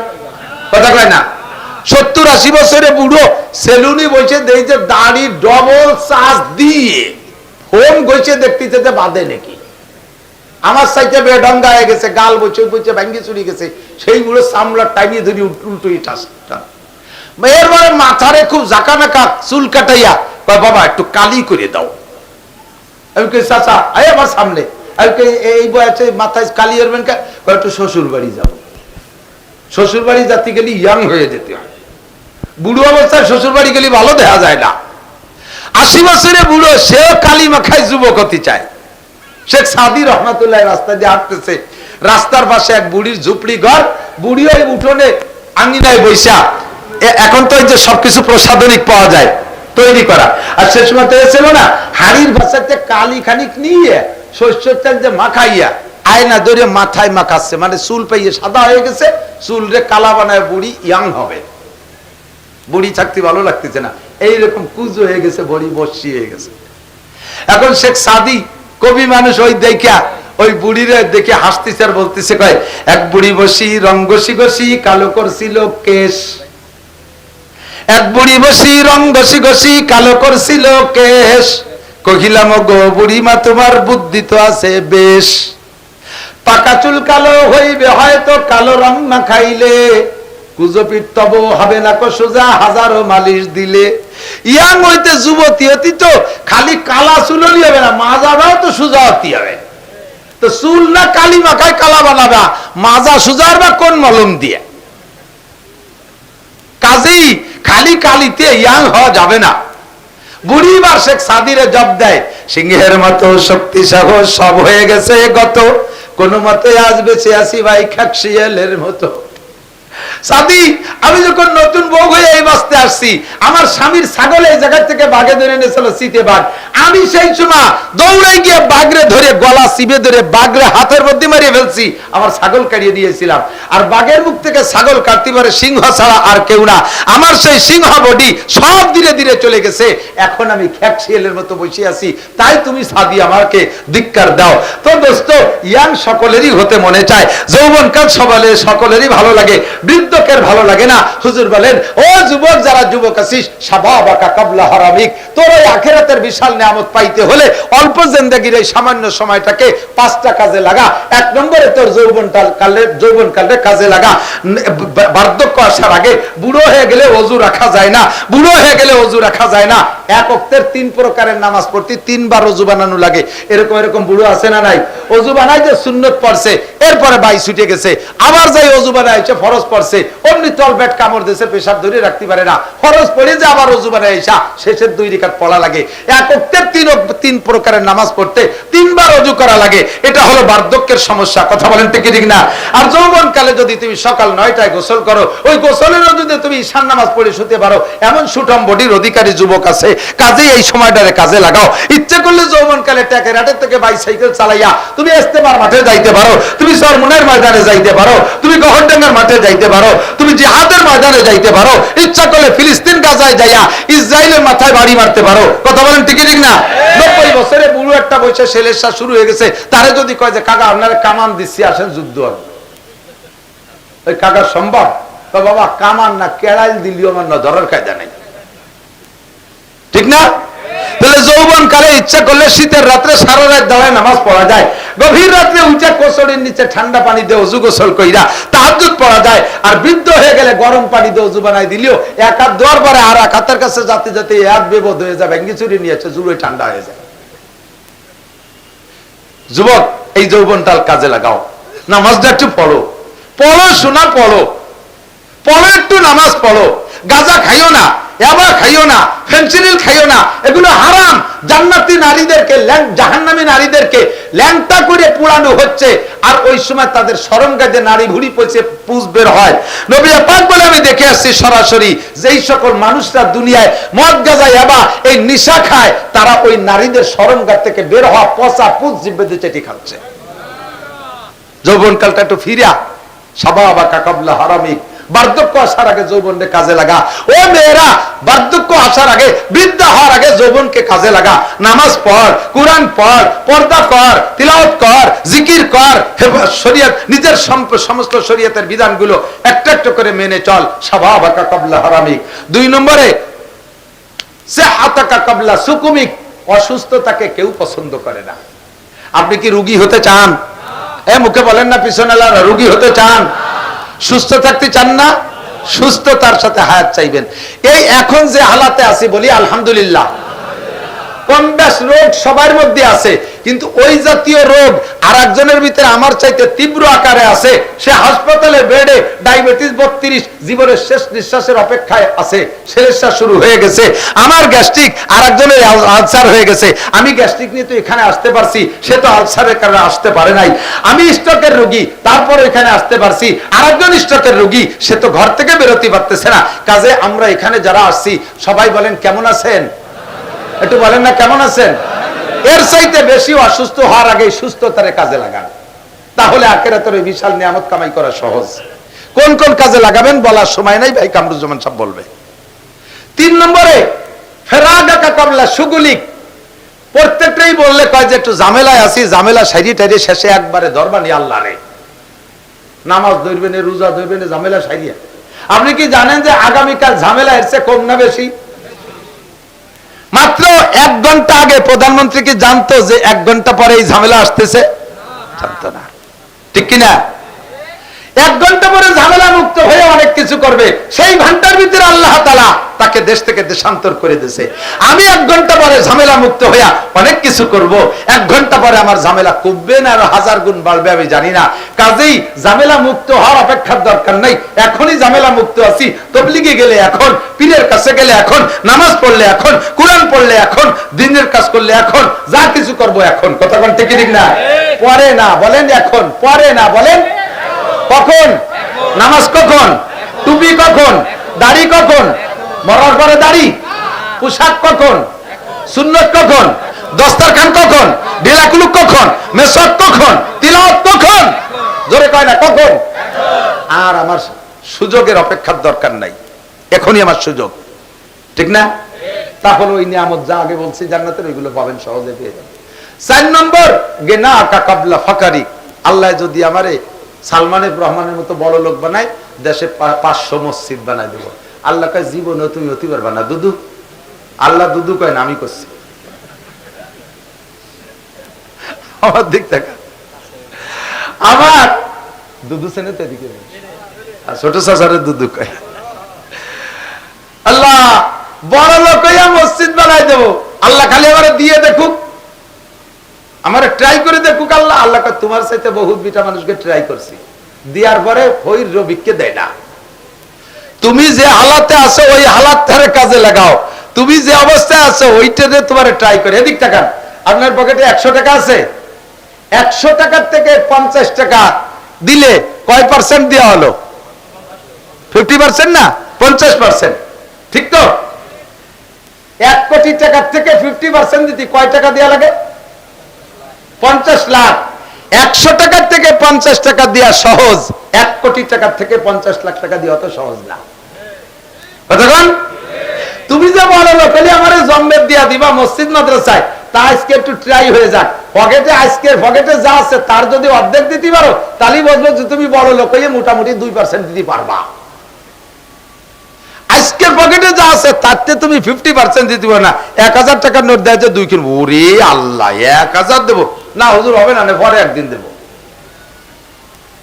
কথা কয় না? 70-80 বছরে বুড়ো সেলুনি বসে দেই যে দাড়ি ডবল চার্জ দিয়ে হোম গইছে দেখতেছে যে বাদে নাকি। আমার সাইতে বেডঙ্গা হয়ে গেছে, গাল বইছে বইছে ভাঙ্গি চুরি গেছে, সেইগুলো চামড়ার টাইমিয়ে ধরি উল্টো টান। এরপরে মাথারে খুব জাকানাকা চুল কাটাইয়া কয় বাবা একটু কালি করে দাও। আমি কই চাচা আয় আমার সামনে, আমি কই এই বয়সে মাথায় কালি এরবেন কে? একটু শ্বশুর বাড়ি যাবো। শ্বশুর বাড়ি যাতে গেলে ইয়াং হয়ে যেতে হয়, বুড়ো অবস্থায় শ্বশুর বাড়ি গেলে ভালো দেখা যায় না। 80 বছরে বুড়ো, সেও কালি মাখায় যুবক হতে চায়। শেখ সাদি রহমাতুল্লাহ রাস্তা দিয়ে হাঁটতেছে, রাস্তার পাশে এক বুড়ির ঝুপড়ি ঘর, বুড়ি ওই উঠোনে আঙ্গিনায় বৈশা। এখন তো এই যে সবকিছু প্রসাধনিক পাওয়া যায় তৈরি করা, আর সে সময় তো ছিল না, হাড়ির ভাষাতে কালি খানিক নিয়ে শস্যের তেল যে মাখাইয়া আয়না ধরে মাথায় মাখাচ্ছে, মানে চুল পাইয়ে সাদা হয়ে গেছে, চুল রে কালা বানায় বুড়ি ইয়াং হবে। বুড়ি থাকতে ভালো লাগতেছে না, এইরকম কুজো হয়ে গেছে, বড়ি বসি হয়ে গেছে। এখন শেখ সাদি কবি মানুষ, ওই দেখা ওই বুড়িরে দেখে হাসতেছে আর বলতেছে, কয় এক বুড়ি বসি রং ঘষি ঘষি কালো করছিল কেশ, এক বুড়ি বসি রং ঘষি ঘষি কালো করছিল কেশ, কহিলাম গো বুড়ি মা তোমার বুদ্ধি তো আছে বেশ, পাকা চুল কালো হইবে হয়তো কালো রং না খাইলে, কুজপিট তব হবে না কো সোজা হাজারো মালিশ দিলে। ইয়াং হইতে যুবতী হতি তো খালি কালা চুলই হবে না, মাজাটাও তো সোজা হতে হবে। তো চুল না কালি মাখায় কালা বানাবা, মাজা সুজার বা কোন মলম দিয়ে? কাজেই খালি কালিতে ইয়াং হওয়া যাবে না। বুড়ি বা শেখ সাদিরে জব দেয়, সিংহের মতো শক্তি সাহস সব হয়ে গেছে গত, কোন মতে আজ বেঁচে আসি ভাই খাকশিয়ালের মতো। সাদি, আমি যখন নতুন বউ হয়ে এই বাঁচতে আসছি, আমার স্বামীর ছাগল এই জায়গা থেকে বাঘে ধরে এনেছিল চিতে বাঘ, আমি সেই সময় দৌড়ে গিয়ে বাঘরে ধরে গলা চিবে ধরে বাঘরে হাতের মধ্যে মারিয়ে ফেলছি, আমার ছাগল কাটিয়ে দিয়েছিলাম। আর বাঘের মুখ থেকে ছাগল কাটতে পারে সিংহ ছাড়া আর কেউ না, আমার সেই সিংহ বডি সব ধীরে ধীরে চলে গেছে, এখন আমি খ্যাকশিয়ালের মতো বসে আছি। তাই তুমি সাদি আমাকে ধিক্কার দাও। তো দোস্ত, ইয়াং সকলেরই হতে মনে চায়, যৌবনকাল সকলেরই ভালো লাগে, বৃদ্ধকের ভালো লাগে না। হুজুর বলেন, ও যুবক, যারা যুবক আছিস, শাবাবাকা কাবলা হারামিক, তোর ওই আখিরাতের বিশাল নিয়ামত পাইতে হলে অল্প জিন্দেগির এই সামান্য সময়টাকে 5টা কাজে লাগা। 1 নম্বরে তোর যৌবনকালে কাজে লাগা। বার্ধক্য আসার আগে, বুড়ো হয়ে গেলে ওযু রাখা যায় না, বুড়ো হয়ে গেলে ওযু রাখা যায় না। এক ওয়াক্তের 3 প্রকারের নামাজ পড়তে 3 বার ওযু বানানো লাগে। এরকম বুড়ো আছে না নাই? ওযু বানাই যে সুন্নত পড়ছে, এরপরে বাই ছুটে গেছে, আবার যাই ওযু বানাইছে ফরজ পড়ছে, অমনি তল পেট কামড় দিয়েছে, পেশাব ধরে রাখতে পারে না, ফরজ পড়ে যে আবার ওযু বানাই আসা, শেষের 2 রাকাত পড়া লাগে। এক ওয়াক্তের 3 প্রকারের নামাজ পড়তে 3 বার ওযু করা লাগে। এটা হলো বার্ধক্যের সমস্যা। কথা বলেন ঠিক না? আর যৌবনকালে যদি তুমি সকাল 9টায় গোসল করো, ওই গোসলের যদি তুমি ঈশান নামাজ পড়ে শুতে পারো, এমন সুঠাম বডির অধিকারী যুবক আছে। কাজেই এই সময়টারে কাজে লাগাও। ইচ্ছে করলে যৌবনকালে ট্যাকের হাটের থেকে বাইসাইকেল চালাইয়া তুমি ইস্তেমার মাঠে যাইতে পারো, তুমি চরমুনের ময়দানে যাইতে পারো, তুমি গহরডাঙ্গার মাঠে যাইতে পারো, তুমি জিহাদের ময়দানে যাইতে পারো, ইচ্ছা করলে ফিলিস্তিন গাজায় যাইয়া ইসরায়েলের মাথায় বাড়ি মারতে পারো। কথা বলেন ঠিক না? 90 বছরে বুড়ো একটা বয়সে সেলেসা শুরু হয়ে গেছে, তারে যদি কয় যে কাকা আপনারা কামান দিচ্ছি, আসেন যুদ্ধ হবে, ওই কাকা সম্ভব? বাবা কামান না, কেড়াইল দিলিও আমার না ধরার কায়দা নাই, ঠিক না? তাহলে যৌবন কালে ইচ্ছা করলে শীতের রাত্রে সারা রাত দাঁড়ায় নামাজ পড়া যায়, গভীর রাত্রে উঁচা কোসড়ের নিচে ঠান্ডা পানি দিয়ে ওযু গোসল কইরা তাহাজ্জুদ পড়া যায়। আর বৃদ্ধ হয়ে গেলে গরম পানি দিয়ে ওযু বানাই দিলেও এক হাত দেওয়ার পরে আর এক হাতের কাছে যাতে যাতে এক বেবদ হয়ে যাবে, ভেঙ্গিচুরি নিয়েছে, জুড়ে ঠান্ডা হয়ে যায়। যুবক, এই যৌবনটাল কাজে লাগাও, নামাজটা একটু পড়ো, শোনা পড়ো, একটু নামাজ পড়ো। গাঁজা খাইও না, ইয়াবা খাইও না, ফেনসিডিল খাইও না, এগুলো হারাম। জান্নাতি নারীদেরকে, জাহান্নামী নারীদেরকে ল্যাংটা করে পোড়ানো হচ্ছে, আর ওই সময় তাদের শরমগাজে নারী ভুড়ি পচে পুজ বের হয়। নবী পাক বলে, আমি দেখে আসছি সরাসরি, যেই সকল মানুষরা দুনিয়ায় মদ গাঁজা ইয়াবা এই নিশা খায়, তারা ওই নারীদের শরমগাজ থেকে বের হওয়া পচা পুজ জিব্বে চেটি খাচ্ছে। যৌবনকালটা একটু ফিরা, শাবাবাকা কাবলা হারামিক, বার্ধক্য আসার আগে যৌবনকে কাজে লাগা। ও মেয়েরা, বার্ধক্য আসার আগে, বৃদ্ধ হওয়ার আগে যৌবনকে কাজে লাগা। নামাজ পড়, কুরআন পড়, পর্দা কর, তিলাওয়াত কর, জিকির কর, শরীয়ত, নিজের সমস্ত শরীয়তের বিধানগুলো একটা একটা করে মেনে চল। শাবাবাকা কাবলা হারামিক। 2 নম্বরে, সিহাতাকা কাবলা সুকুমিক, অসুস্থতাকে কেউ পছন্দ করে না। আপনি কি রুগী হতে চান? মুখে বলেন না পিছনে রুগী হতে চান? সুস্থ থাকতে চান না? সুস্থতার সাথে হায়াত চাইবেন। এই এখন যে হালাতে আছি বলি আলহামদুলিল্লাহ, কম বেশ রোগ সবার মধ্যে আছে, কিন্তু ওই জাতীয় রোগ আর একজনের ভিতরে আমার চাইতে তীব্র আকারে আছে। সে হাসপাতালে বেডে, ডায়াবেটিস 32, জীবনের শেষ নিঃশ্বাসের অপেক্ষায় আছে, শেষটা শুরু হয়ে গেছে। আমার গ্যাস্ট্রিক, আর একজনের আলসার হয়ে গেছে। আমি গ্যাস্ট্রিক নিয়ে তো এখানে আসতে পারছি, সে তো আলসারের কারণে আসতে পারে নাই। আমি স্ট্রোকের রোগী, তারপর এখানে আসতে পারছি। আর একজন স্ট্রোকের রোগী, সে তো ঘর থেকে বেরোতে পারতেছে না। কাজে আমরা এখানে যারা আসছি সবাই বলেন কেমন আছেন? একটু বলেন না কেমন আছেন? এর চাইতে বেশি অসুস্থ হওয়ার আগে সুস্থতারে কাজে লাগান, তাহলে আখিরাতের ওই বিশাল নিয়ামত কামাই করা সহজ। কোন কোন কাজে লাগাবেন বলার সময় নাই, ভাই কামরুজ্জামান সাহেব বলবে। 3 নম্বরে ফেরাগাকা কাবলা সুগুলিক। প্রত্যেকটাই বললে কয় যে একটু ঝামেলায় আছি, ঝামেলা সাইরি টাইরি শেষে একবারে ধরবানি আল্লাহ রে। নামাজ ধরবেন, রোজা ধরবেন, ঝামেলা সাইরিয়া। আপনি কি জানেন যে আগামীকাল ঝামেলা এর চেয়ে কম না বেশি? মাত্র 1 ঘন্টা আগে প্রধানমন্ত্রী কি জানতো যে 1 ঘন্টা পরে এই ঝামেলা আসতেছে? জানতো না, ঠিক কিনা? 1 ঘন্টা পরে ঝামেলা মুক্ত হয়ে অনেক কিছু করবে। সেই ঘন্টার ভিতরে আল্লাহ তাআলা তাকে দেশ থেকে দেশান্তর করে দিয়েছে। আমি 1 ঘন্টা পরে ঝামেলা মুক্ত হইয়া অনেক কিছু করব। 1 ঘন্টা পরে আমার ঝামেলা কমবে না আর 1000 গুণ বাড়বে আমি জানি না। কাজেই ঝামেলা মুক্ত হওয়ার অপেক্ষার দরকার নাই, এখনই ঝামেলা মুক্ত আছি। তবলিগে গেলে এখন, পীরের কাছে গেলে এখন, নামাজ পড়লে এখন, কোরআন পড়লে এখন, দিনের কাজ করলে এখন, যা কিছু করব এখন। কথা কোন ঠিক ঠিক না? পরে না বলেন এখন, পরে না বলেন কখন? নামাজ কখন? টুপি কখন? দাড়ি কখন? মরার পরে দাড়ি? পোশাক কখন? সুন্নত কখন? দস্তরখান কখন? ঢিলাকুলুক কখন? মেসক কখন? তিলাওয়াত কখন? জোরে কয় না কখন? আর আমার সুযোগের অপেক্ষার দরকার নাই, এখনই আমার সুযোগ, ঠিক না? তাহলে ওই নিয়ামত যা আগে বলছি জান্নাতের, ওইগুলো পাবেন, সহজে পেয়ে যাবেন। 4 নম্বর গেনা আকা কাবলা ফাকারি। আল্লাহ যদি আমারে সালমানের রহমানের মতো বড় লোক বানায়, দেশে 500 মসজিদ বানায় দেব। আল্লাহ কয় জীবনে তুমি হতে পারবা না দুদু। আল্লাহ দুদু কয় না, আমি করছি। আমার দিক থেকে আমার দুদু সেনে তো এদিকে, আর ছোট চাচারের দুদু কয় আল্লাহ বড় লোক হইয়া মসজিদ বানায় দেব। আল্লাহ খালি আমার দিয়ে দেখুক, আমার ট্রাই করে দেখুক। আল্লাহ আল্লাহ তোমার সাথে বহুত বিটা মানুষকে ট্রাই করছি, দেওয়ার পরে ওই রবিককে দেয় না। তুমি যে হালাতে আছো ওই হালাতের কাজে লাগাও। তুমি যে অবস্থায় আছো ওইটাতে তোমার ট্রাই করে। এদিক টাকা, আপনার পকেটে 100 টাকা আছে, 100 টাকার থেকে 50 টাকা দিলে কয় পার্সেন্ট দেওয়া হলো? 50% না 50%, ঠিক তো? 1 কোটি টাকার থেকে 50% দিতে কয় টাকা দেওয়া লাগে? 50 লাখ। 100 টাকার থেকে 50 টাকা দেওয়া সহজ, 1 কোটি টাকার থেকে 50 লাখ টাকা দেওয়া তো সহজ না। কতক্ষণ? তুমি যে বড় লোক হলে আমার জন্মের দিয়া দিবা মসজিদ মাদ্রাসায়, তা আজকে একটু ট্রাই হয়ে যাক। পকেটে আজকের পকেটে যা আছে তার যদি অর্ধেক দিতে পারো, তাহলেই বলবো যে তুমি বড় লোক হয়ে মোটামুটি 2% দিতে পারবা। আজকের পকেটে যা আছে তাতে তুমি 50% দিতে পারো না। 1000 টাকার নোট দেয় যে 2 কিনবো, ওরে আল্লাহ 1000 দেবো না হুজুর, হবে না, পরে একদিন দেবো।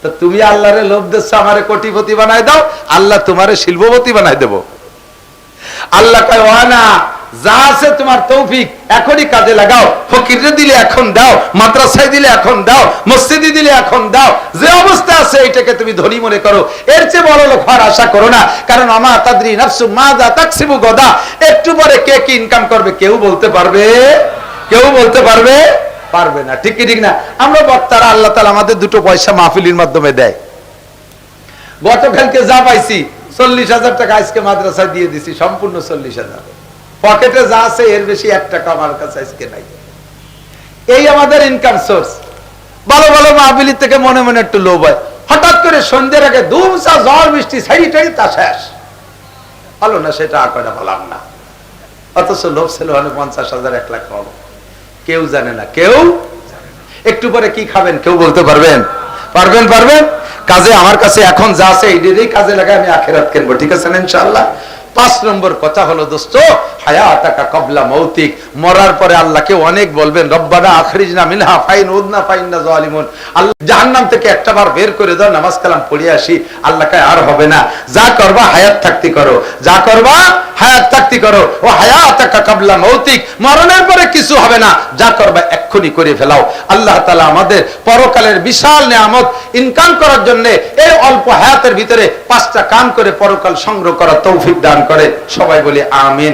তো তুমি আল্লাহরে লোভ দিচ্ছ আমারে কোটিপতি বানাই দাও, আল্লাহ তোমারে শিল্পপতি বানাই দেবো। আল্লাহ কয় ওয়ানা যা আছে তোমার তৌফিক, এখনই কাজে লাগাও। ফকিরে দিলে এখন দাও, মাদ্রাসায় দিলে এখন দাও, মসজিদে দিলে এখন দাও। যে অবস্থা আছে এটাকে তুমি ধনী মনে করো, এর চেয়ে বড় লোক হওয়ার আশা করো না। কারণ আমা তাদরি নাফসু মাযা তাকসিবু গাদা, একটু পরে কে কি ইনকাম করবে কেউ বলতে পারবে? কেউ বলতে পারবে? পারবে না, ঠিক কি ঠিক না? আমরা বক্তারা আল্লাহ তাআলা আমাদের 2 পয়সা মাহফিলের মাধ্যমে দেয়। গতকালকে যা পাইছি 40,000 টাকা আজকে মাদ্রাসায় দিয়ে দিছি, সম্পূর্ণ 40,000। পকেটে যা আছে এর বেশি 1 টাকা আমার কাছে আজকে নাই। এই আমাদের ইনকাম সোর্স। ভালো ভালো মাহফিল থেকে মনে মনে একটু লোভ হয়, হঠাৎ করে সন্ধ্যের আগে ধুমসা ঝড় বৃষ্টি সাইডি টাইডি তা শেষ ভালো না, সেটা আঁকড়া বললাম না। অথচ লোভ ছিল 50,000 1 লাখ পাবো, কেউ জানে না। কেউ একটু পরে কি খাবেন কেউ বলতে পারবেন? পারবেন? পারবেন? কাজে আমার কাছে এখন যা আছে এইটারই কাজে লাগাই আমি আখিরাত কিনবো, ঠিক আছে না ইনশাআল্লাহ? 5 নম্বর কথা হলো দোস্ত, হায়াতাকা ক্বাবলা মৌতিক, মরার পরে আল্লাহকে অনেক বলবেন, রব্বানা আখরিজনা মিনহা ফাইন উদনা ফাইন্না জালিমুন, আল্লাহ জাহান্নাম থেকে একটাবার বের করে দাও, নামাজ কালাম পড়ে আসি। আল্লাহ কয় আর হবে না, যা করবা হায়াত থাকতে করো, যা করবা হায়াত থাকতে করো। ও হায়াতাকা ক্বাবলা মৌতিক, মরণের পরে কিছু হবে না, যা করবা এক্ষুনি করে ফেলাও। আল্লাহ তাআলা আমাদের পরকালের বিশাল নিয়ামত ইনকাম করার জন্য এই অল্প হায়াতের ভিতরে 5টা কাম করে পরকাল সংগ্রহ করার তৌফিক দান করে। সবাই বলি আমিন।